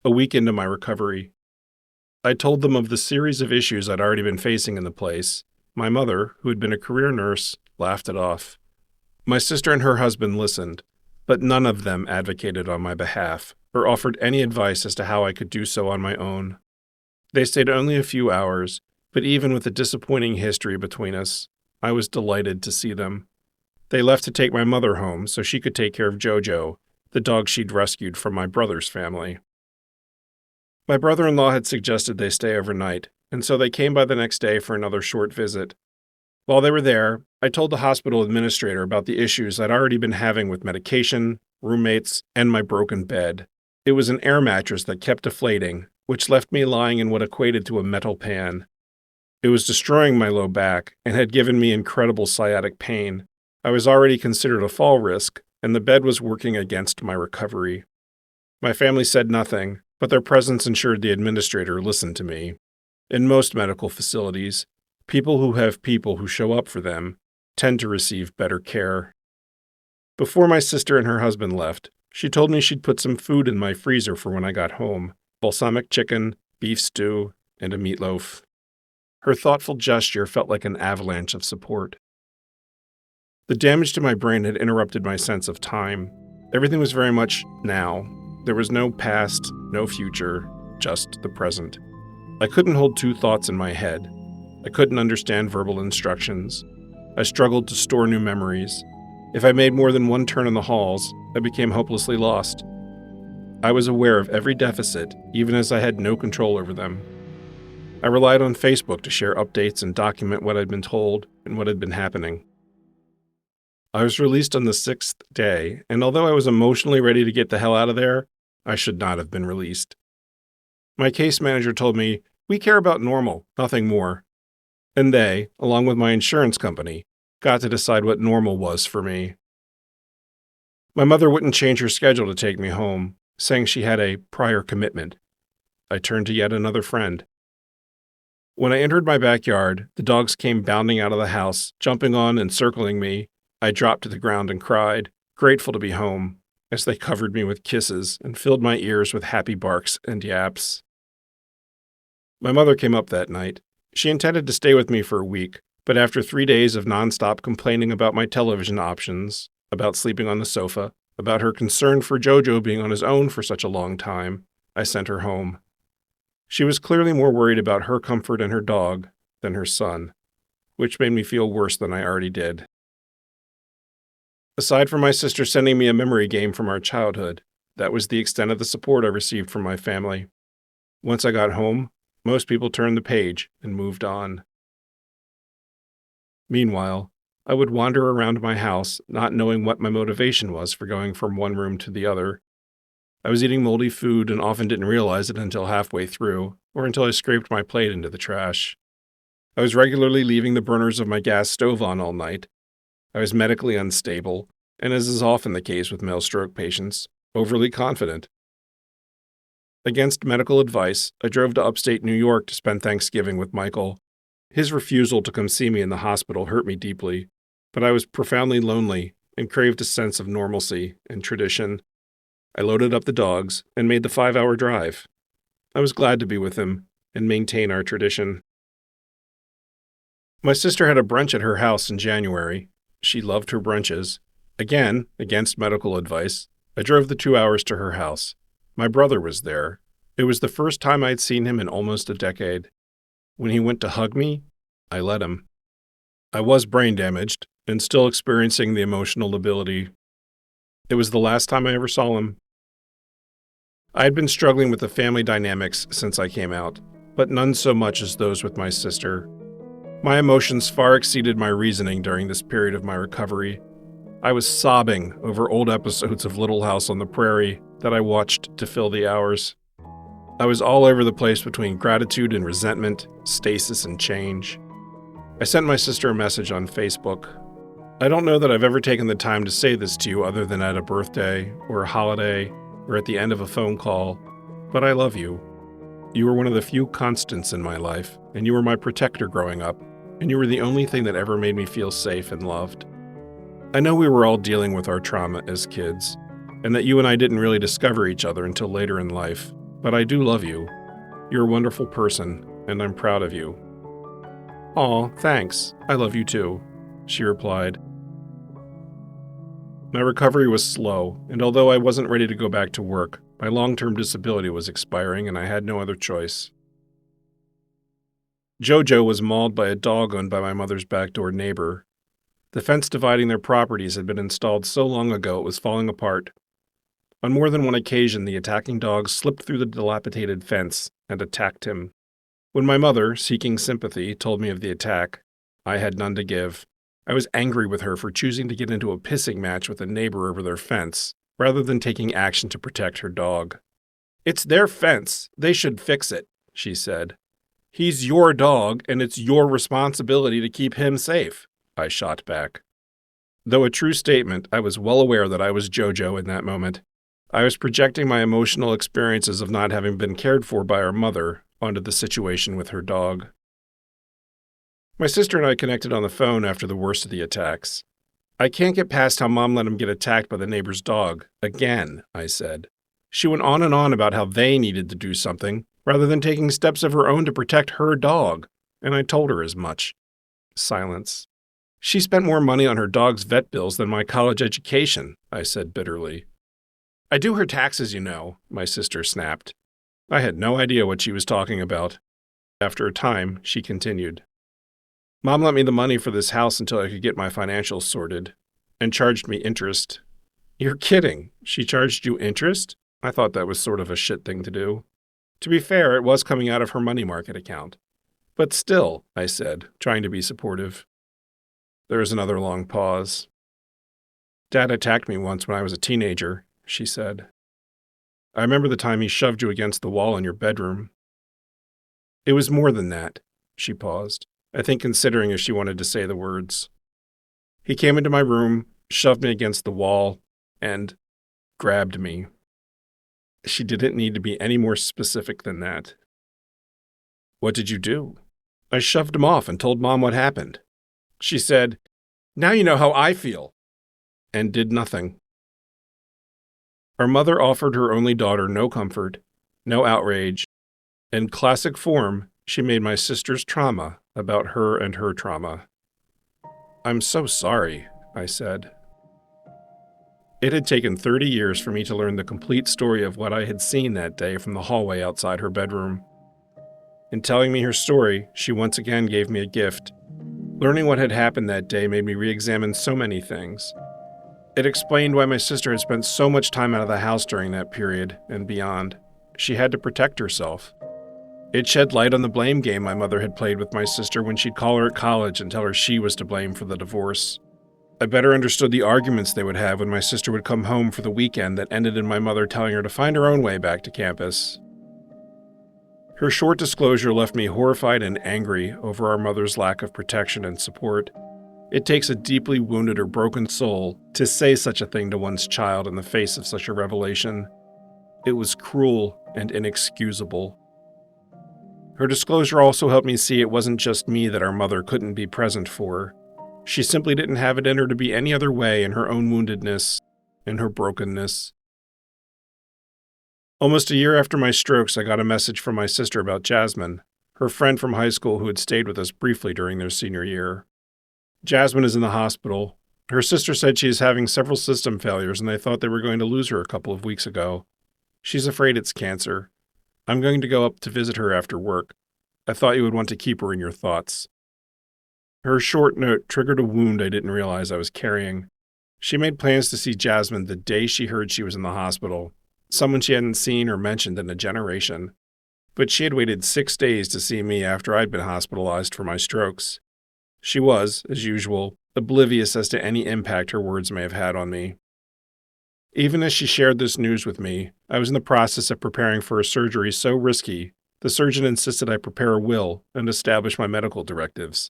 S1: a week into my recovery. I told them of the series of issues I'd already been facing in the place. My mother, who had been a career nurse, laughed it off. My sister and her husband listened, but none of them advocated on my behalf or offered any advice as to how I could do so on my own. They stayed only a few hours, but even with the disappointing history between us, I was delighted to see them. They left to take my mother home so she could take care of Jojo, the dog she'd rescued from my brother's family. My brother-in-law had suggested they stay overnight, and so they came by the next day for another short visit. While they were there, I told the hospital administrator about the issues I'd already been having with medication, roommates, and my broken bed. It was an air mattress that kept deflating, which left me lying in what equated to a metal pan. It was destroying my low back and had given me incredible sciatic pain. I was already considered a fall risk, and the bed was working against my recovery. My family said nothing, but their presence ensured the administrator listened to me. In most medical facilities, people who have people who show up for them tend to receive better care. Before my sister and her husband left, she told me she'd put some food in my freezer for when I got home: balsamic chicken, beef stew, and a meatloaf. Her thoughtful gesture felt like an avalanche of support. The damage to my brain had interrupted my sense of time. Everything was very much now. There was no past, no future, just the present. I couldn't hold two thoughts in my head. I couldn't understand verbal instructions. I struggled to store new memories. If I made more than one turn in the halls, I became hopelessly lost. I was aware of every deficit, even as I had no control over them. I relied on Facebook to share updates and document what I'd been told and what had been happening. I was released on the 6th day, and although I was emotionally ready to get the hell out of there, I should not have been released. My case manager told me, "We care about normal, nothing more." And they, along with my insurance company, got to decide what normal was for me. My mother wouldn't change her schedule to take me home, saying she had a prior commitment. I turned to yet another friend. When I entered my backyard, the dogs came bounding out of the house, jumping on and circling me. I dropped to the ground and cried, grateful to be home, as they covered me with kisses and filled my ears with happy barks and yaps. My mother came up that night. She intended to stay with me for a week, but after 3 days of nonstop complaining about my television options, about sleeping on the sofa, about her concern for Jojo being on his own for such a long time, I sent her home. She was clearly more worried about her comfort and her dog than her son, which made me feel worse than I already did. Aside from my sister sending me a memory game from our childhood, that was the extent of the support I received from my family. Once I got home, most people turned the page and moved on. Meanwhile, I would wander around my house, not knowing what my motivation was for going from one room to the other. I was eating moldy food and often didn't realize it until halfway through, or until I scraped my plate into the trash. I was regularly leaving the burners of my gas stove on all night. I was medically unstable, and as is often the case with male stroke patients, overly confident. Against medical advice, I drove to upstate New York to spend Thanksgiving with Michael. His refusal to come see me in the hospital hurt me deeply, but I was profoundly lonely and craved a sense of normalcy and tradition. I loaded up the dogs and made the 5-hour drive. I was glad to be with him and maintain our tradition. My sister had a brunch at her house in January. She loved her brunches. Again, against medical advice, I drove the 2 hours to her house. My brother was there. It was the first time I'd seen him in almost a decade. When he went to hug me, I let him. I was brain damaged and still experiencing the emotional lability. It was the last time I ever saw him. I had been struggling with the family dynamics since I came out, but none so much as those with my sister. My emotions far exceeded my reasoning during this period of my recovery. I was sobbing over old episodes of Little House on the Prairie that I watched to fill the hours. I was all over the place between gratitude and resentment, stasis and change. I sent my sister a message on Facebook. I don't know that I've ever taken the time to say this to you other than at a birthday or a holiday or at the end of a phone call, but I love you. You were one of the few constants in my life, and you were my protector growing up, and you were the only thing that ever made me feel safe and loved. I know we were all dealing with our trauma as kids, and that you and I didn't really discover each other until later in life, but I do love you. You're a wonderful person, and I'm proud of you. Aw, thanks. I love you too, she replied. My recovery was slow, and although I wasn't ready to go back to work, my long-term disability was expiring and I had no other choice. Jojo was mauled by a dog owned by my mother's backdoor neighbor. The fence dividing their properties had been installed so long ago it was falling apart. On more than one occasion, the attacking dog slipped through the dilapidated fence and attacked him. When my mother, seeking sympathy, told me of the attack, I had none to give. I was angry with her for choosing to get into a pissing match with a neighbor over their fence, rather than taking action to protect her dog. It's their fence. They should fix it, she said. He's your dog, and it's your responsibility to keep him safe, I shot back. Though a true statement, I was well aware that I was Jojo in that moment. I was projecting my emotional experiences of not having been cared for by our mother onto the situation with her dog. My sister and I connected on the phone after the worst of the attacks. I can't get past how Mom let him get attacked by the neighbor's dog. Again, I said. She went on and on about how they needed to do something, rather than taking steps of her own to protect her dog, and I told her as much. Silence. She spent more money on her dog's vet bills than my college education, I said bitterly. I do her taxes, you know, my sister snapped. I had no idea what she was talking about. After a time, she continued. Mom lent me the money for this house until I could get my financials sorted, and charged me interest. You're kidding. She charged you interest? I thought that was sort of a shit thing to do. To be fair, it was coming out of her money market account. But still, I said, trying to be supportive. There was another long pause. Dad attacked me once when I was a teenager, she said. I remember the time he shoved you against the wall in your bedroom. It was more than that, she paused, I think considering if she wanted to say the words. He came into my room, shoved me against the wall, and grabbed me. She didn't need to be any more specific than that. What did you do? I shoved him off and told Mom what happened. She said, Now you know how I feel, and did nothing. Our mother offered her only daughter no comfort, no outrage. In classic form, she made my sister's trauma about her and her trauma. I'm so sorry, I said. It had taken 30 years for me to learn the complete story of what I had seen that day from the hallway outside her bedroom. In telling me her story, she once again gave me a gift. Learning what had happened that day made me re-examine so many things. It explained why my sister had spent so much time out of the house during that period and beyond. She had to protect herself. It shed light on the blame game my mother had played with my sister when she'd call her at college and tell her she was to blame for the divorce. I better understood the arguments they would have when my sister would come home for the weekend that ended in my mother telling her to find her own way back to campus. Her short disclosure left me horrified and angry over our mother's lack of protection and support. It takes a deeply wounded or broken soul to say such a thing to one's child in the face of such a revelation. It was cruel and inexcusable. Her disclosure also helped me see it wasn't just me that our mother couldn't be present for. She simply didn't have it in her to be any other way in her own woundedness, in her brokenness. Almost a year after my strokes, I got a message from my sister about Jasmine, her friend from high school who had stayed with us briefly during their senior year. Jasmine is in the hospital. Her sister said she is having several system failures and they thought they were going to lose her a couple of weeks ago. She's afraid it's cancer. I'm going to go up to visit her after work. I thought you would want to keep her in your thoughts. Her short note triggered a wound I didn't realize I was carrying. She made plans to see Jasmine the day she heard she was in the hospital, someone she hadn't seen or mentioned in a generation. But she had waited 6 days to see me after I'd been hospitalized for my strokes. She was, as usual, oblivious as to any impact her words may have had on me. Even as she shared this news with me, I was in the process of preparing for a surgery so risky, the surgeon insisted I prepare a will and establish my medical directives.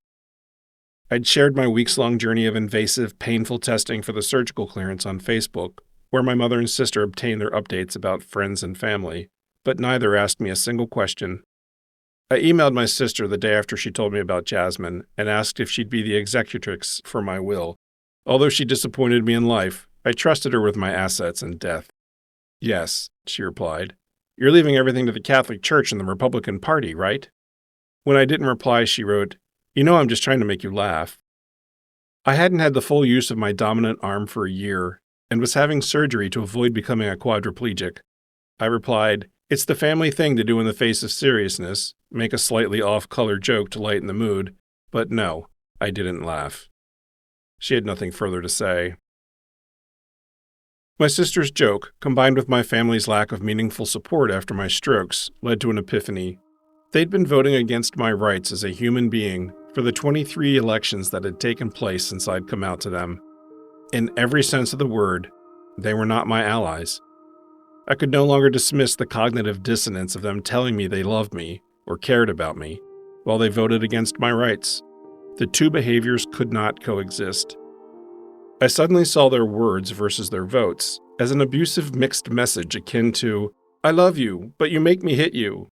S1: I'd shared my weeks-long journey of invasive, painful testing for the surgical clearance on Facebook, where my mother and sister obtained their updates about friends and family, but neither asked me a single question. I emailed my sister the day after she told me about Jasmine and asked if she'd be the executrix for my will. Although she disappointed me in life, I trusted her with my assets and death. Yes, she replied. You're leaving everything to the Catholic Church and the Republican Party, right? When I didn't reply, she wrote, You know I'm just trying to make you laugh. I hadn't had the full use of my dominant arm for a year and was having surgery to avoid becoming a quadriplegic. I replied, It's the family thing to do in the face of seriousness, make a slightly off-color joke to lighten the mood, but no, I didn't laugh. She had nothing further to say. My sister's joke, combined with my family's lack of meaningful support after my strokes, led to an epiphany. They'd been voting against my rights as a human being for the 23 elections that had taken place since I'd come out to them. In every sense of the word, they were not my allies. I could no longer dismiss the cognitive dissonance of them telling me they loved me or cared about me, while they voted against my rights. The two behaviors could not coexist. I suddenly saw their words versus their votes as an abusive mixed message akin to, I love you, but you make me hit you.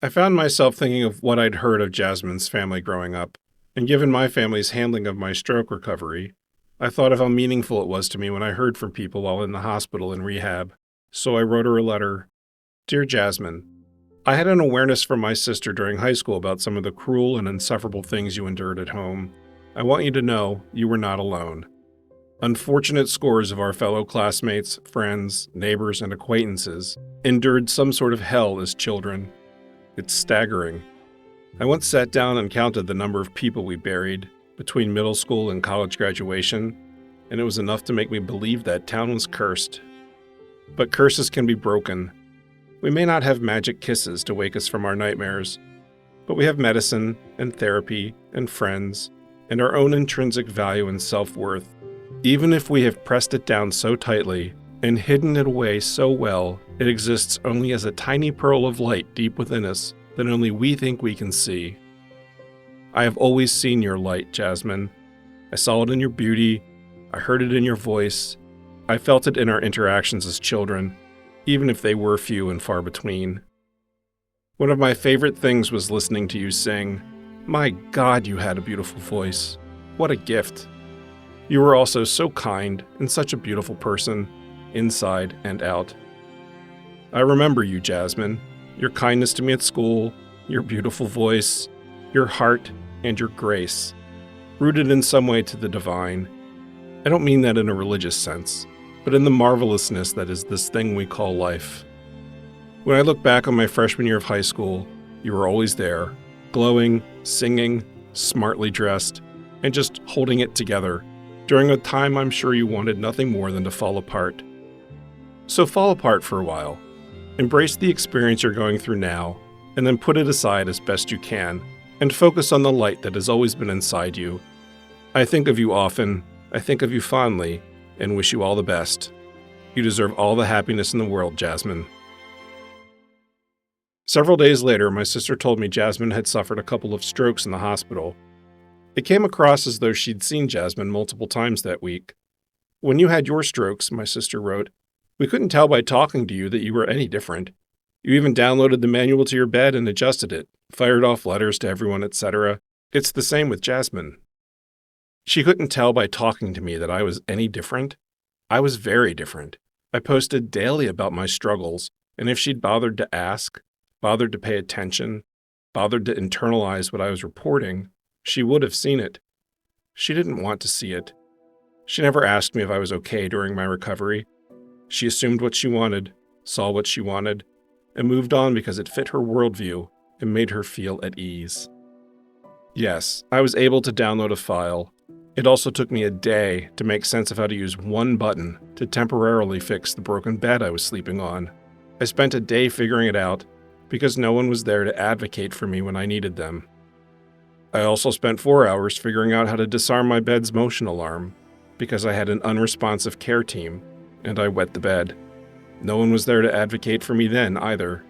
S1: I found myself thinking of what I'd heard of Jasmine's family growing up, and given my family's handling of my stroke recovery, I thought of how meaningful it was to me when I heard from people while in the hospital and rehab. So I wrote her a letter. Dear Jasmine, I had an awareness from my sister during high school about some of the cruel and insufferable things you endured at home. I want you to know you were not alone. Unfortunate scores of our fellow classmates, friends, neighbors, and acquaintances endured some sort of hell as children. It's staggering. I once sat down and counted the number of people we buried between middle school and college graduation, and it was enough to make me believe that town was cursed. But curses can be broken. We may not have magic kisses to wake us from our nightmares, but we have medicine and therapy and friends and our own intrinsic value and self-worth, even if we have pressed it down so tightly and hidden it away so well it exists only as a tiny pearl of light deep within us that only we think we can see. I have always seen your light, Jasmine. I saw it in your beauty, I heard it in your voice, I felt it in our interactions as children, even if they were few and far between. One of my favorite things was listening to you sing. My God, you had a beautiful voice. What a gift. You were also so kind and such a beautiful person, inside and out. I remember you, Jasmine, your kindness to me at school, your beautiful voice, your heart, and your grace, rooted in some way to the divine. I don't mean that in a religious sense, but in the marvelousness that is this thing we call life. When I look back on my freshman year of high school, you were always there, glowing, singing, smartly dressed, and just holding it together during a time I'm sure you wanted nothing more than to fall apart. So fall apart for a while. Embrace the experience you're going through now, and then put it aside as best you can, and focus on the light that has always been inside you. I think of you often, I think of you fondly, and wish you all the best. You deserve all the happiness in the world, Jasmine. Several days later, my sister told me Jasmine had suffered a couple of strokes in the hospital. It came across as though she'd seen Jasmine multiple times that week. "When you had your strokes," my sister wrote, "we couldn't tell by talking to you that you were any different. You even downloaded the manual to your bed and adjusted it, fired off letters to everyone, etc. It's the same with Jasmine." She couldn't tell by talking to me that I was any different. I was very different. I posted daily about my struggles, and if she'd bothered to ask, bothered to pay attention, bothered to internalize what I was reporting, she would have seen it. She didn't want to see it. She never asked me if I was okay during my recovery. She assumed what she wanted, saw what she wanted, and moved on because it fit her worldview and made her feel at ease. Yes, I was able to download a file. It also took me a day to make sense of how to use one button to temporarily fix the broken bed I was sleeping on. I spent a day figuring it out because no one was there to advocate for me when I needed them. I also spent 4 hours figuring out how to disarm my bed's motion alarm because I had an unresponsive care team and I wet the bed. No one was there to advocate for me then either.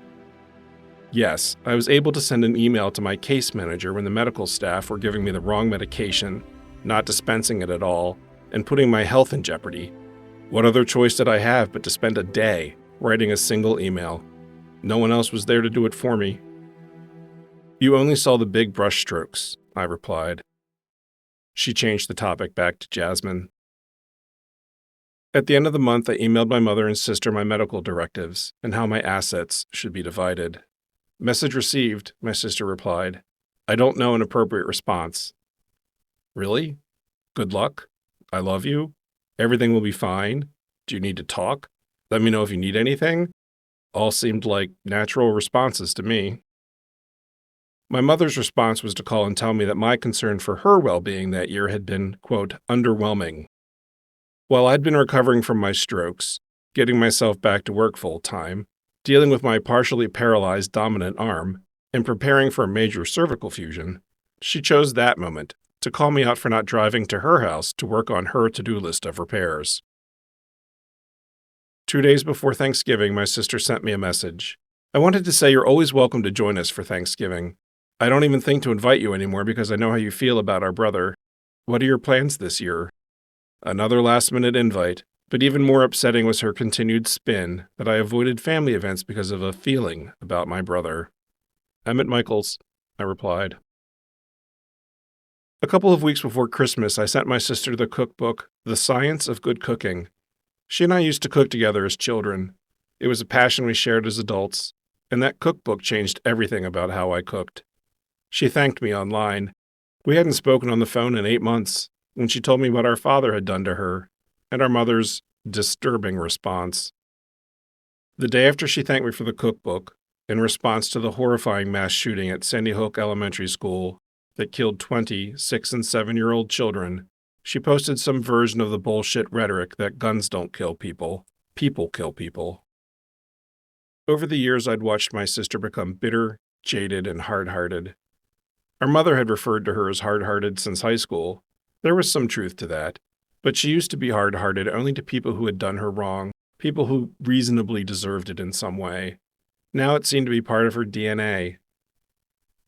S1: Yes, I was able to send an email to my case manager when the medical staff were giving me the wrong medication, not dispensing it at all, and putting my health in jeopardy. What other choice did I have but to spend a day writing a single email? No one else was there to do it for me. "You only saw the big brush strokes," I replied. She changed the topic back to Jasmine. At the end of the month, I emailed my mother and sister my medical directives and how my assets should be divided. "Message received," my sister replied. "I don't know an appropriate response." "Really? Good luck? I love you? Everything will be fine? Do you need to talk? Let me know if you need anything?" All seemed like natural responses to me. My mother's response was to call and tell me that my concern for her well-being that year had been, quote, underwhelming. While I'd been recovering from my strokes, getting myself back to work full-time, dealing with my partially paralyzed dominant arm, and preparing for a major cervical fusion, she chose that moment to call me out for not driving to her house to work on her to-do list of repairs. 2 days before Thanksgiving, my sister sent me a message. "I wanted to say you're always welcome to join us for Thanksgiving. I don't even think to invite you anymore because I know how you feel about our brother. What are your plans this year?" Another last-minute invite, but even more upsetting was her continued spin that I avoided family events because of a feeling about my brother. "Emmett Michaels," I replied. A couple of weeks before Christmas, I sent my sister the cookbook, The Science of Good Cooking. She and I used to cook together as children. It was a passion we shared as adults, and that cookbook changed everything about how I cooked. She thanked me online. We hadn't spoken on the phone in 8 months, when she told me what our father had done to her, and our mother's disturbing response. The day after she thanked me for the cookbook, in response to the horrifying mass shooting at Sandy Hook Elementary School that killed 20 6- and 7-year-old children, she posted some version of the bullshit rhetoric that guns don't kill people, people kill people. Over the years, I'd watched my sister become bitter, jaded, and hard-hearted. Our mother had referred to her as hard-hearted since high school. There was some truth to that, but she used to be hard-hearted only to people who had done her wrong, people who reasonably deserved it in some way. Now it seemed to be part of her DNA.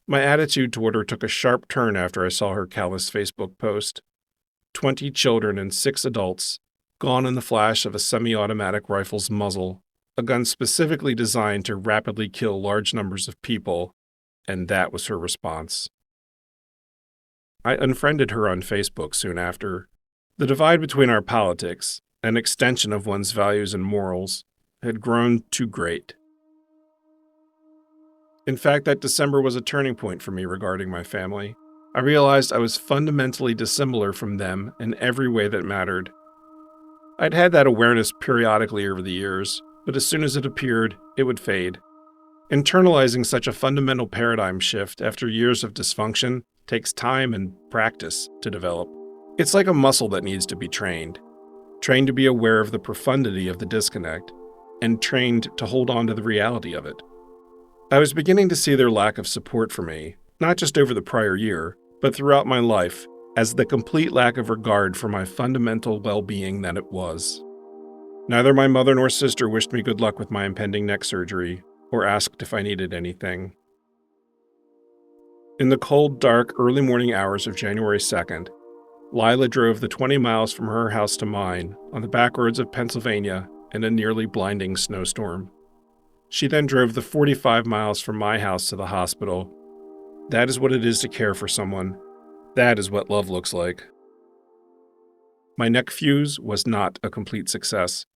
S1: My attitude toward her took a sharp turn after I saw her callous Facebook post. 20 children and 6 adults, gone in the flash of a semi-automatic rifle's muzzle, a gun specifically designed to rapidly kill large numbers of people, and that was her response. I unfriended her on Facebook soon after. The divide between our politics, an extension of one's values and morals, had grown too great. In fact, that December was a turning point for me regarding my family. I realized I was fundamentally dissimilar from them in every way that mattered. I'd had that awareness periodically over the years, but as soon as it appeared, it would fade. Internalizing such a fundamental paradigm shift after years of dysfunction takes time and practice to develop. It's like a muscle that needs to be trained to be aware of the profundity of the disconnect, and trained to hold on to the reality of it. I was beginning to see their lack of support for me, not just over the prior year, but throughout my life, as the complete lack of regard for my fundamental well-being that it was. Neither my mother nor sister wished me good luck with my impending neck surgery, or asked if I needed anything. In the cold, dark, early morning hours of January 2nd, Lila drove the 20 miles from her house to mine on the back roads of Pennsylvania in a nearly blinding snowstorm. She then drove the 45 miles from my house to the hospital. That is what it is to care for someone. That is what love looks like. My neck fuse was not a complete success.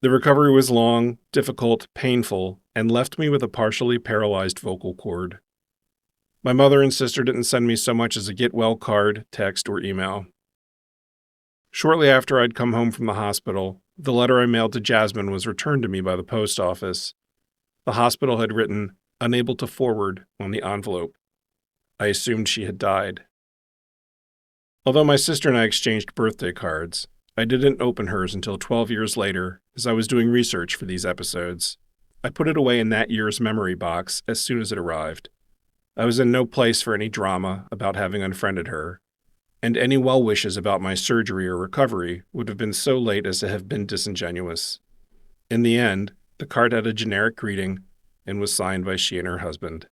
S1: The recovery was long, difficult, painful, and left me with a partially paralyzed vocal cord. My mother and sister didn't send me so much as a get well card, text, or email. Shortly after I'd come home from the hospital, the letter I mailed to Jasmine was returned to me by the post office. The hospital had written, "Unable to forward," on the envelope. I assumed she had died. Although my sister and I exchanged birthday cards, I didn't open hers until 12 years later, as I was doing research for these episodes. I put it away in that year's memory box as soon as it arrived. I was in no place for any drama about having unfriended her, and any well wishes about my surgery or recovery would have been so late as to have been disingenuous. In the end, the card had a generic greeting and was signed by she and her husband.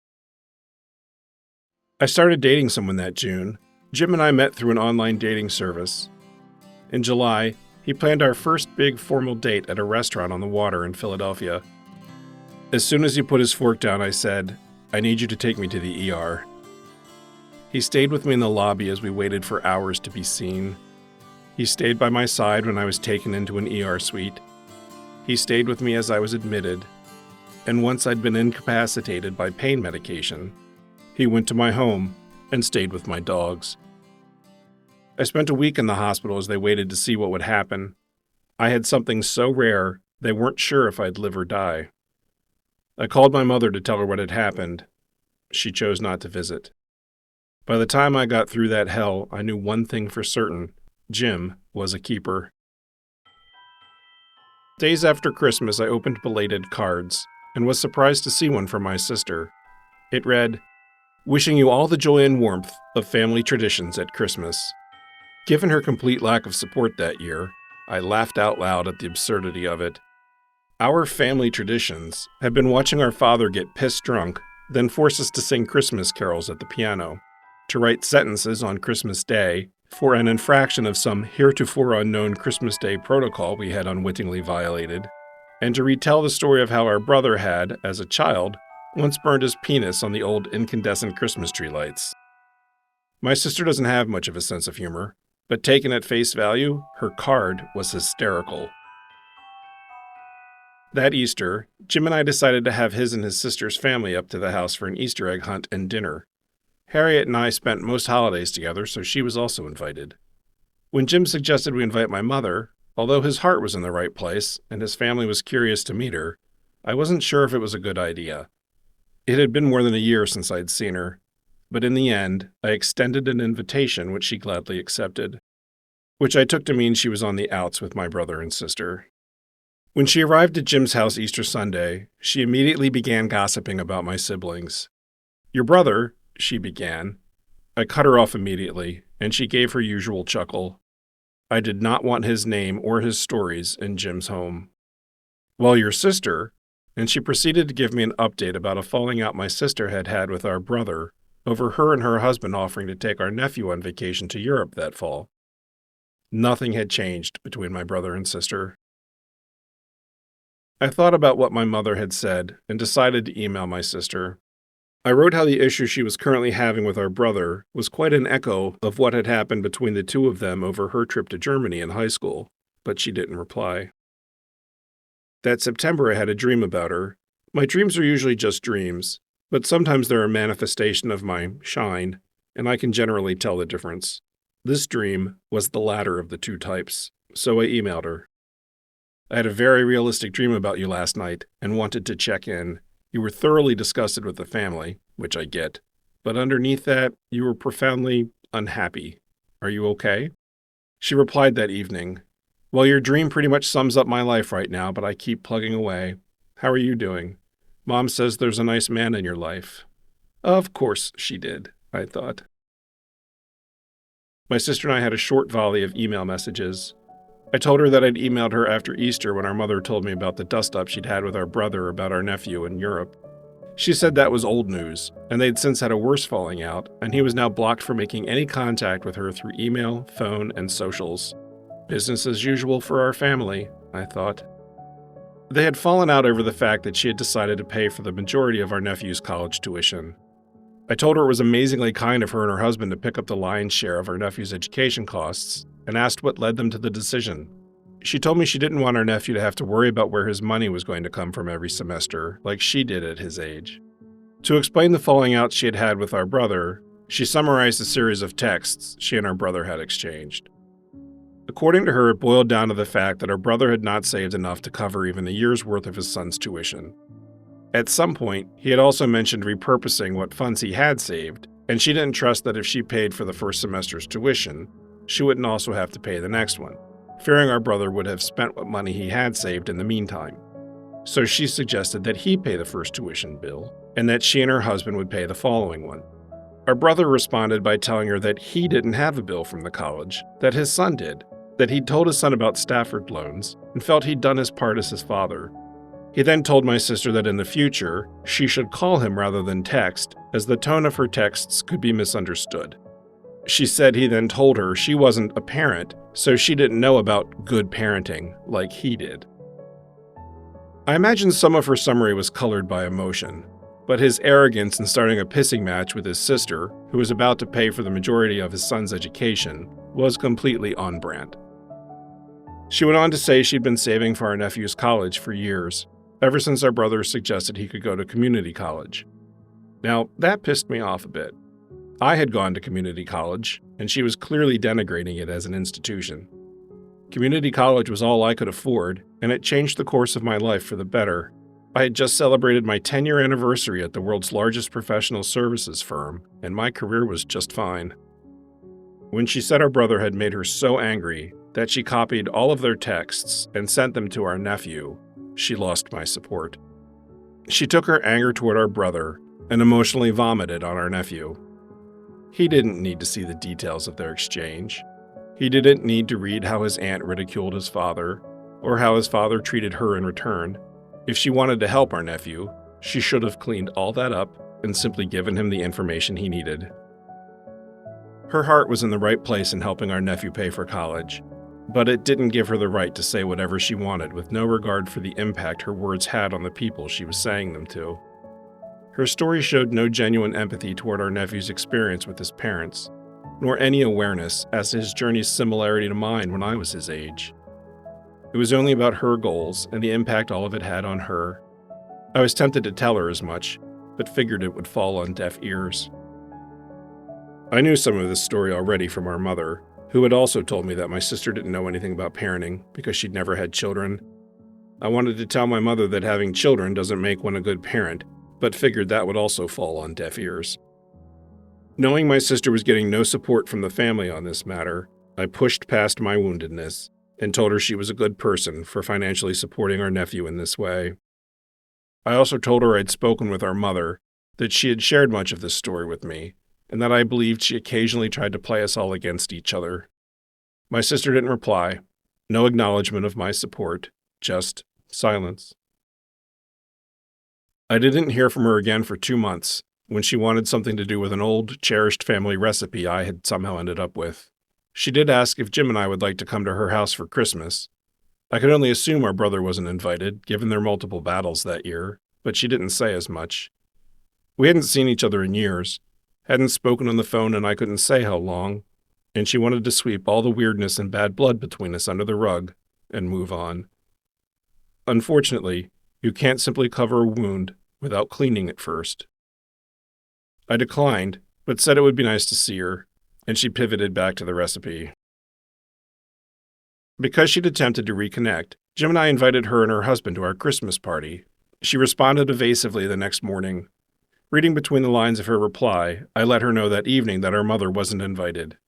S1: I started dating someone that June. Jim and I met through an online dating service. In July, he planned our first big formal date at a restaurant on the water in Philadelphia. As soon as he put his fork down, I said, "I need you to take me to the ER." He stayed with me in the lobby as we waited for hours to be seen. He stayed by my side when I was taken into an ER suite. He stayed with me as I was admitted. And once I'd been incapacitated by pain medication, he went to my home and stayed with my dogs. I spent a week in the hospital as they waited to see what would happen. I had something so rare, they weren't sure if I'd live or die. I called my mother to tell her what had happened. She chose not to visit. By the time I got through that hell, I knew one thing for certain. Jim was a keeper. Days after Christmas, I opened belated cards and was surprised to see one from my sister. It read, "Wishing you all the joy and warmth of family traditions at Christmas." Given her complete lack of support that year, I laughed out loud at the absurdity of it. Our family traditions had been watching our father get pissed drunk, then force us to sing Christmas carols at the piano, to write sentences on Christmas Day for an infraction of some heretofore unknown Christmas Day protocol we had unwittingly violated, and to retell the story of how our brother had, as a child, once burned his penis on the old incandescent Christmas tree lights. My sister doesn't have much of a sense of humor, but taken at face value, her card was hysterical. That Easter, Jim and I decided to have his and his sister's family up to the house for an Easter egg hunt and dinner. Harriet and I spent most holidays together, so she was also invited. When Jim suggested we invite my mother, although his heart was in the right place and his family was curious to meet her, I wasn't sure if it was a good idea. It had been more than a year since I'd seen her, but in the end, I extended an invitation which she gladly accepted, which I took to mean she was on the outs with my brother and sister. When she arrived at Jim's house Easter Sunday, she immediately began gossiping about my siblings. "Your brother," she began. I cut her off immediately, and she gave her usual chuckle. I did not want his name or his stories in Jim's home. "Well, your sister," and she proceeded to give me an update about a falling out my sister had had with our brother over her and her husband offering to take our nephew on vacation to Europe that fall. Nothing had changed between my brother and sister. I thought about what my mother had said and decided to email my sister. I wrote how the issue she was currently having with our brother was quite an echo of what had happened between the two of them over her trip to Germany in high school, but she didn't reply. That September I had a dream about her. My dreams are usually just dreams, but sometimes they're a manifestation of my shine, and I can generally tell the difference. This dream was the latter of the two types, so I emailed her. "I had a very realistic dream about you last night and wanted to check in. You were thoroughly disgusted with the family, which I get, but underneath that, you were profoundly unhappy. Are you okay?" She replied that evening, "Well, your dream pretty much sums up my life right now, but I keep plugging away. How are you doing? Mom says there's a nice man in your life." Of course she did, I thought. My sister and I had a short volley of email messages. I told her that I'd emailed her after Easter when our mother told me about the dust-up she'd had with our brother about our nephew in Europe. She said that was old news, and they'd since had a worse falling out, and he was now blocked from making any contact with her through email, phone, and socials. Business as usual for our family, I thought. They had fallen out over the fact that she had decided to pay for the majority of our nephew's college tuition. I told her it was amazingly kind of her and her husband to pick up the lion's share of our nephew's education costs, and asked what led them to the decision. She told me she didn't want our nephew to have to worry about where his money was going to come from every semester, like she did at his age. To explain the falling out she had had with our brother, she summarized a series of texts she and our brother had exchanged. According to her, it boiled down to the fact that our brother had not saved enough to cover even a year's worth of his son's tuition. At some point, he had also mentioned repurposing what funds he had saved, and she didn't trust that if she paid for the first semester's tuition, she wouldn't also have to pay the next one, fearing our brother would have spent what money he had saved in the meantime. So she suggested that he pay the first tuition bill, and that she and her husband would pay the following one. Our brother responded by telling her that he didn't have a bill from the college, that his son did, that he'd told his son about Stafford loans, and felt he'd done his part as his father. He then told my sister that in the future, she should call him rather than text, as the tone of her texts could be misunderstood. She said he then told her she wasn't a parent, so she didn't know about good parenting like he did. I imagine some of her summary was colored by emotion, but his arrogance in starting a pissing match with his sister, who was about to pay for the majority of his son's education, was completely on brand. She went on to say she'd been saving for our nephew's college for years, ever since our brother suggested he could go to community college. Now, that pissed me off a bit. I had gone to community college, and she was clearly denigrating it as an institution. Community college was all I could afford, and it changed the course of my life for the better. I had just celebrated my 10-year anniversary at the world's largest professional services firm, and my career was just fine. When she said our brother had made her so angry that she copied all of their texts and sent them to our nephew, she lost my support. She took her anger toward our brother and emotionally vomited on our nephew. He didn't need to see the details of their exchange. He didn't need to read how his aunt ridiculed his father, or how his father treated her in return. If she wanted to help our nephew, she should have cleaned all that up and simply given him the information he needed. Her heart was in the right place in helping our nephew pay for college, but it didn't give her the right to say whatever she wanted with no regard for the impact her words had on the people she was saying them to. Her story showed no genuine empathy toward our nephew's experience with his parents, nor any awareness as to his journey's similarity to mine when I was his age. It was only about her goals and the impact all of it had on her. I was tempted to tell her as much, but figured it would fall on deaf ears. I knew some of this story already from our mother, who had also told me that my sister didn't know anything about parenting because she'd never had children. I wanted to tell my mother that having children doesn't make one a good parent, but figured that would also fall on deaf ears. Knowing my sister was getting no support from the family on this matter, I pushed past my woundedness and told her she was a good person for financially supporting our nephew in this way. I also told her I'd spoken with our mother, that she had shared much of this story with me, and that I believed she occasionally tried to play us all against each other. My sister didn't reply, no acknowledgement of my support, just silence. I didn't hear from her again for 2 months, when she wanted something to do with an old, cherished family recipe I had somehow ended up with. She did ask if Jim and I would like to come to her house for Christmas. I could only assume our brother wasn't invited, given their multiple battles that year, but she didn't say as much. We hadn't seen each other in years, hadn't spoken on the phone and I couldn't say how long, and she wanted to sweep all the weirdness and bad blood between us under the rug and move on. Unfortunately, you can't simply cover a wound without cleaning it first. I declined, but said it would be nice to see her, and she pivoted back to the recipe. Because she'd attempted to reconnect, Jim and I invited her and her husband to our Christmas party. She responded evasively the next morning. Reading between the lines of her reply, I let her know that evening that our mother wasn't invited.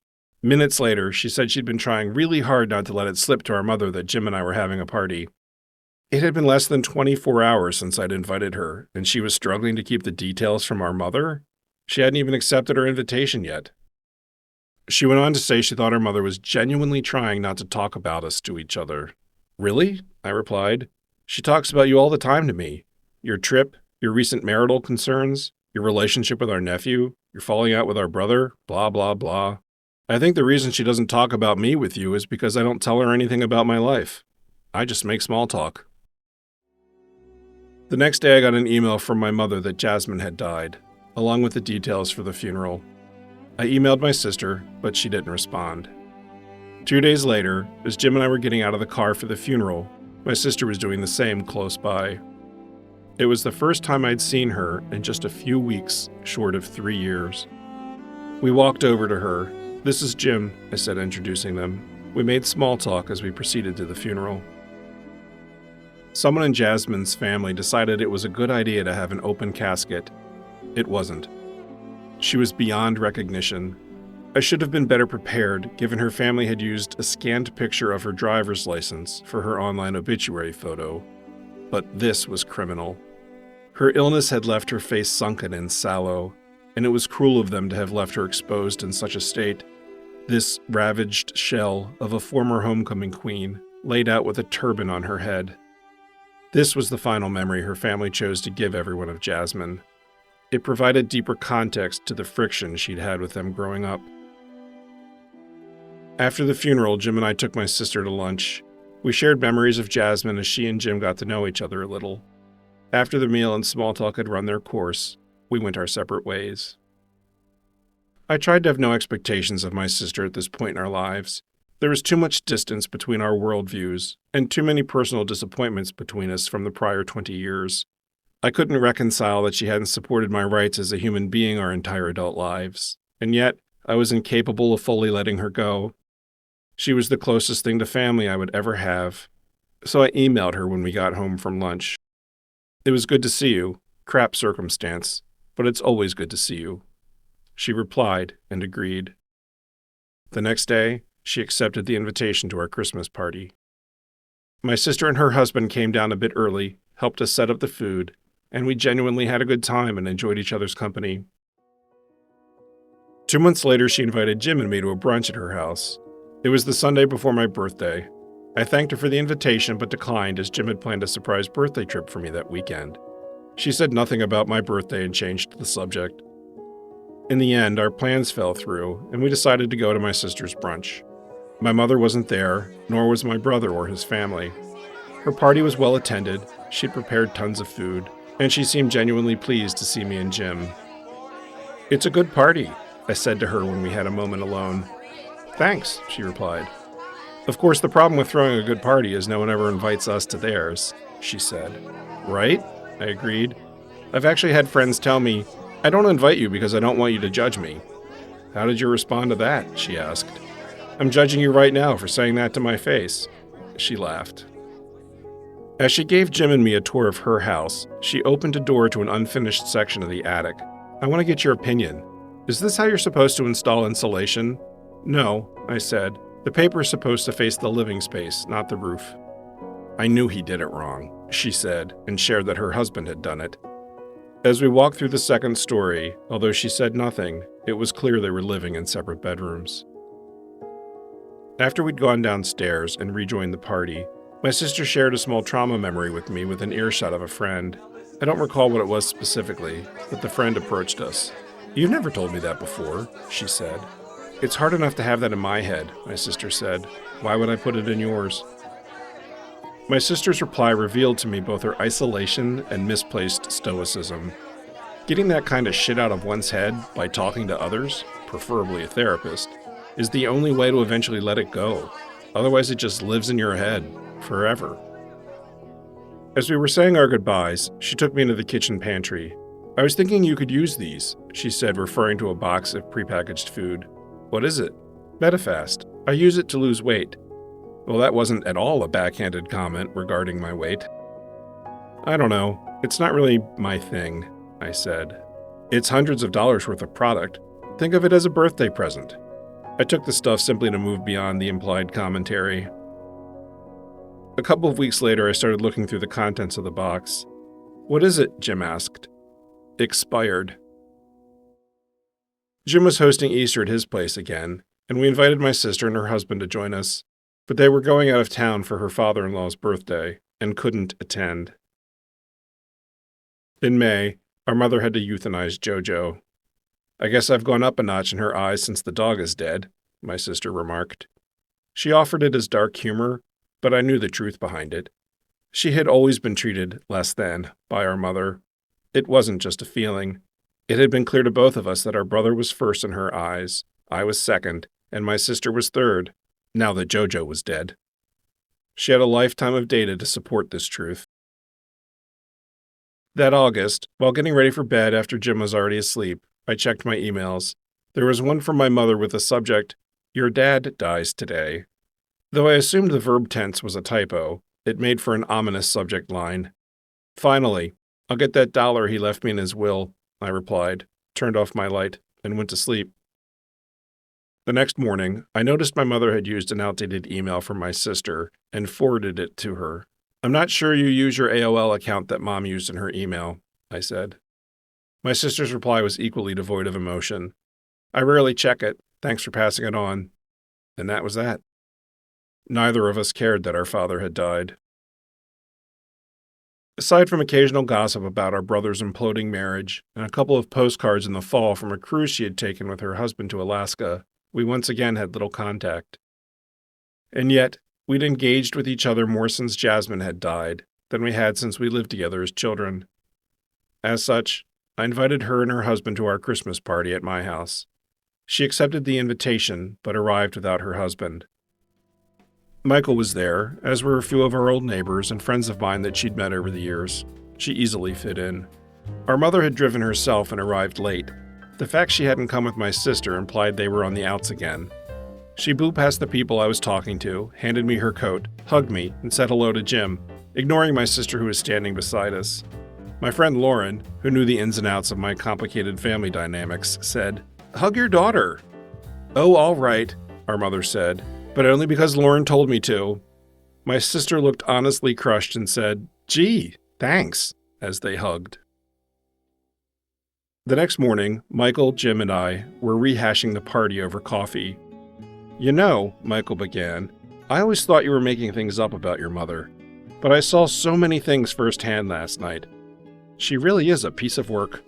S1: Minutes later, she said she'd been trying really hard not to let it slip to our mother that Jim and I were having a party. It had been less than 24 hours since I'd invited her, and she was struggling to keep the details from our mother? She hadn't even accepted our invitation yet. She went on to say she thought our mother was genuinely trying not to talk about us to each other. Really? I replied. She talks about you all the time to me. Your trip, Your recent marital concerns? Your relationship with our nephew? Your falling out with our brother? Blah, blah, blah. I think the reason she doesn't talk about me with you is because I don't tell her anything about my life. I just make small talk. The next day I got an email from my mother that Jasmine had died, along with the details for the funeral. I emailed my sister, but she didn't respond. 2 days later, as Jim and I were getting out of the car for the funeral, my sister was doing the same close by. It was the first time I'd seen her in just a few weeks, short of 3 years. We walked over to her. "This is Jim," I said, introducing them. We made small talk as we proceeded to the funeral. Someone in Jasmine's family decided it was a good idea to have an open casket. It wasn't. She was beyond recognition. I should have been better prepared, given her family had used a scanned picture of her driver's license for her online obituary photo. But this was criminal. Her illness had left her face sunken and sallow, and it was cruel of them to have left her exposed in such a state. This ravaged shell of a former homecoming queen, laid out with a turban on her head. This was the final memory her family chose to give everyone of Jasmine. It provided deeper context to the friction she'd had with them growing up. After the funeral, Jim and I took my sister to lunch. We shared memories of Jasmine as she and Jim got to know each other a little. After the meal and small talk had run their course, we went our separate ways. I tried to have no expectations of my sister at this point in our lives. There was too much distance between our worldviews, and too many personal disappointments between us from the prior 20 years. I couldn't reconcile that she hadn't supported my rights as a human being our entire adult lives, and yet I was incapable of fully letting her go. She was the closest thing to family I would ever have, so I emailed her when we got home from lunch. "It was good to see you. Crap circumstance, but it's always good to see you." She replied and agreed. The next day, she accepted the invitation to our Christmas party. My sister and her husband came down a bit early, helped us set up the food, and we genuinely had a good time and enjoyed each other's company. 2 months later, she invited Jim and me to a brunch at her house. It was the Sunday before my birthday. I thanked her for the invitation but declined as Jim had planned a surprise birthday trip for me that weekend. She said nothing about my birthday and changed the subject. In the end, our plans fell through, and we decided to go to my sister's brunch. My mother wasn't there, nor was my brother or his family. Her party was well attended, she'd prepared tons of food, and she seemed genuinely pleased to see me and Jim. "It's a good party," I said to her when we had a moment alone. "Thanks," she replied. "Of course, the problem with throwing a good party is no one ever invites us to theirs," she said. "Right?" I agreed. "I've actually had friends tell me, 'I don't invite you because I don't want you to judge me.'" "How did you respond to that?" she asked. "I'm judging you right now for saying that to my face." She laughed. As she gave Jim and me a tour of her house, she opened a door to an unfinished section of the attic. "I want to get your opinion. Is this how you're supposed to install insulation?" "No," I said. "The paper is supposed to face the living space, not the roof." "I knew he did it wrong," she said, and shared that her husband had done it. As we walked through the second story, although she said nothing, it was clear they were living in separate bedrooms. After we'd gone downstairs and rejoined the party, my sister shared a small trauma memory with me with an earshot of a friend. I don't recall what it was specifically, but the friend approached us. "You've never told me that before," she said. "It's hard enough to have that in my head," my sister said. "Why would I put it in yours?" My sister's reply revealed to me both her isolation and misplaced stoicism. Getting that kind of shit out of one's head by talking to others, preferably a therapist, is the only way to eventually let it go. Otherwise, it just lives in your head, forever. As we were saying our goodbyes, she took me into the kitchen pantry. "I was thinking you could use these," she said, referring to a box of prepackaged food. "What is it?" "Medifast. I use it to lose weight." Well, that wasn't at all a backhanded comment regarding my weight. "I don't know. It's not really my thing," I said. "It's hundreds of dollars worth of product. Think of it as a birthday present." I took the stuff simply to move beyond the implied commentary. A couple of weeks later, I started looking through the contents of the box. "What is it?" Jim asked. "Expired." Jim was hosting Easter at his place again, and we invited my sister and her husband to join us, but they were going out of town for her father-in-law's birthday and couldn't attend. In May, our mother had to euthanize Jojo. "I guess I've gone up a notch in her eyes since the dog is dead," my sister remarked. She offered it as dark humor, but I knew the truth behind it. She had always been treated less than by our mother. It wasn't just a feeling. It had been clear to both of us that our brother was first in her eyes, I was second, and my sister was third, now that Jojo was dead. She had a lifetime of data to support this truth. That August, while getting ready for bed after Jim was already asleep, I checked my emails. There was one from my mother with the subject, "Your dad dies today." Though I assumed the verb tense was a typo, it made for an ominous subject line. "Finally, I'll get that $1 he left me in his will," I replied, turned off my light, and went to sleep. The next morning, I noticed my mother had used an outdated email from my sister and forwarded it to her. "I'm not sure you use your AOL account that Mom used in her email," I said. My sister's reply was equally devoid of emotion. "I rarely check it. Thanks for passing it on." And that was that. Neither of us cared that our father had died. Aside from occasional gossip about our brother's imploding marriage and a couple of postcards in the fall from a cruise she had taken with her husband to Alaska, we once again had little contact. And yet, we'd engaged with each other more since Jasmine had died than we had since we lived together as children. As such, I invited her and her husband to our Christmas party at my house. She accepted the invitation, but arrived without her husband. Michael was there, as were a few of our old neighbors and friends of mine that she'd met over the years. She easily fit in. Our mother had driven herself and arrived late. The fact she hadn't come with my sister implied they were on the outs again. She blew past the people I was talking to, handed me her coat, hugged me, and said hello to Jim, ignoring my sister who was standing beside us. My friend Lauren, who knew the ins and outs of my complicated family dynamics, said, "Hug your daughter." "Oh, all right," our mother said, "but only because Lauren told me to." My sister looked honestly crushed and said, "Gee, thanks," as they hugged. The next morning, Michael, Jim, and I were rehashing the party over coffee. "You know," Michael began, "I always thought you were making things up about your mother, but I saw so many things firsthand last night. She really is a piece of work."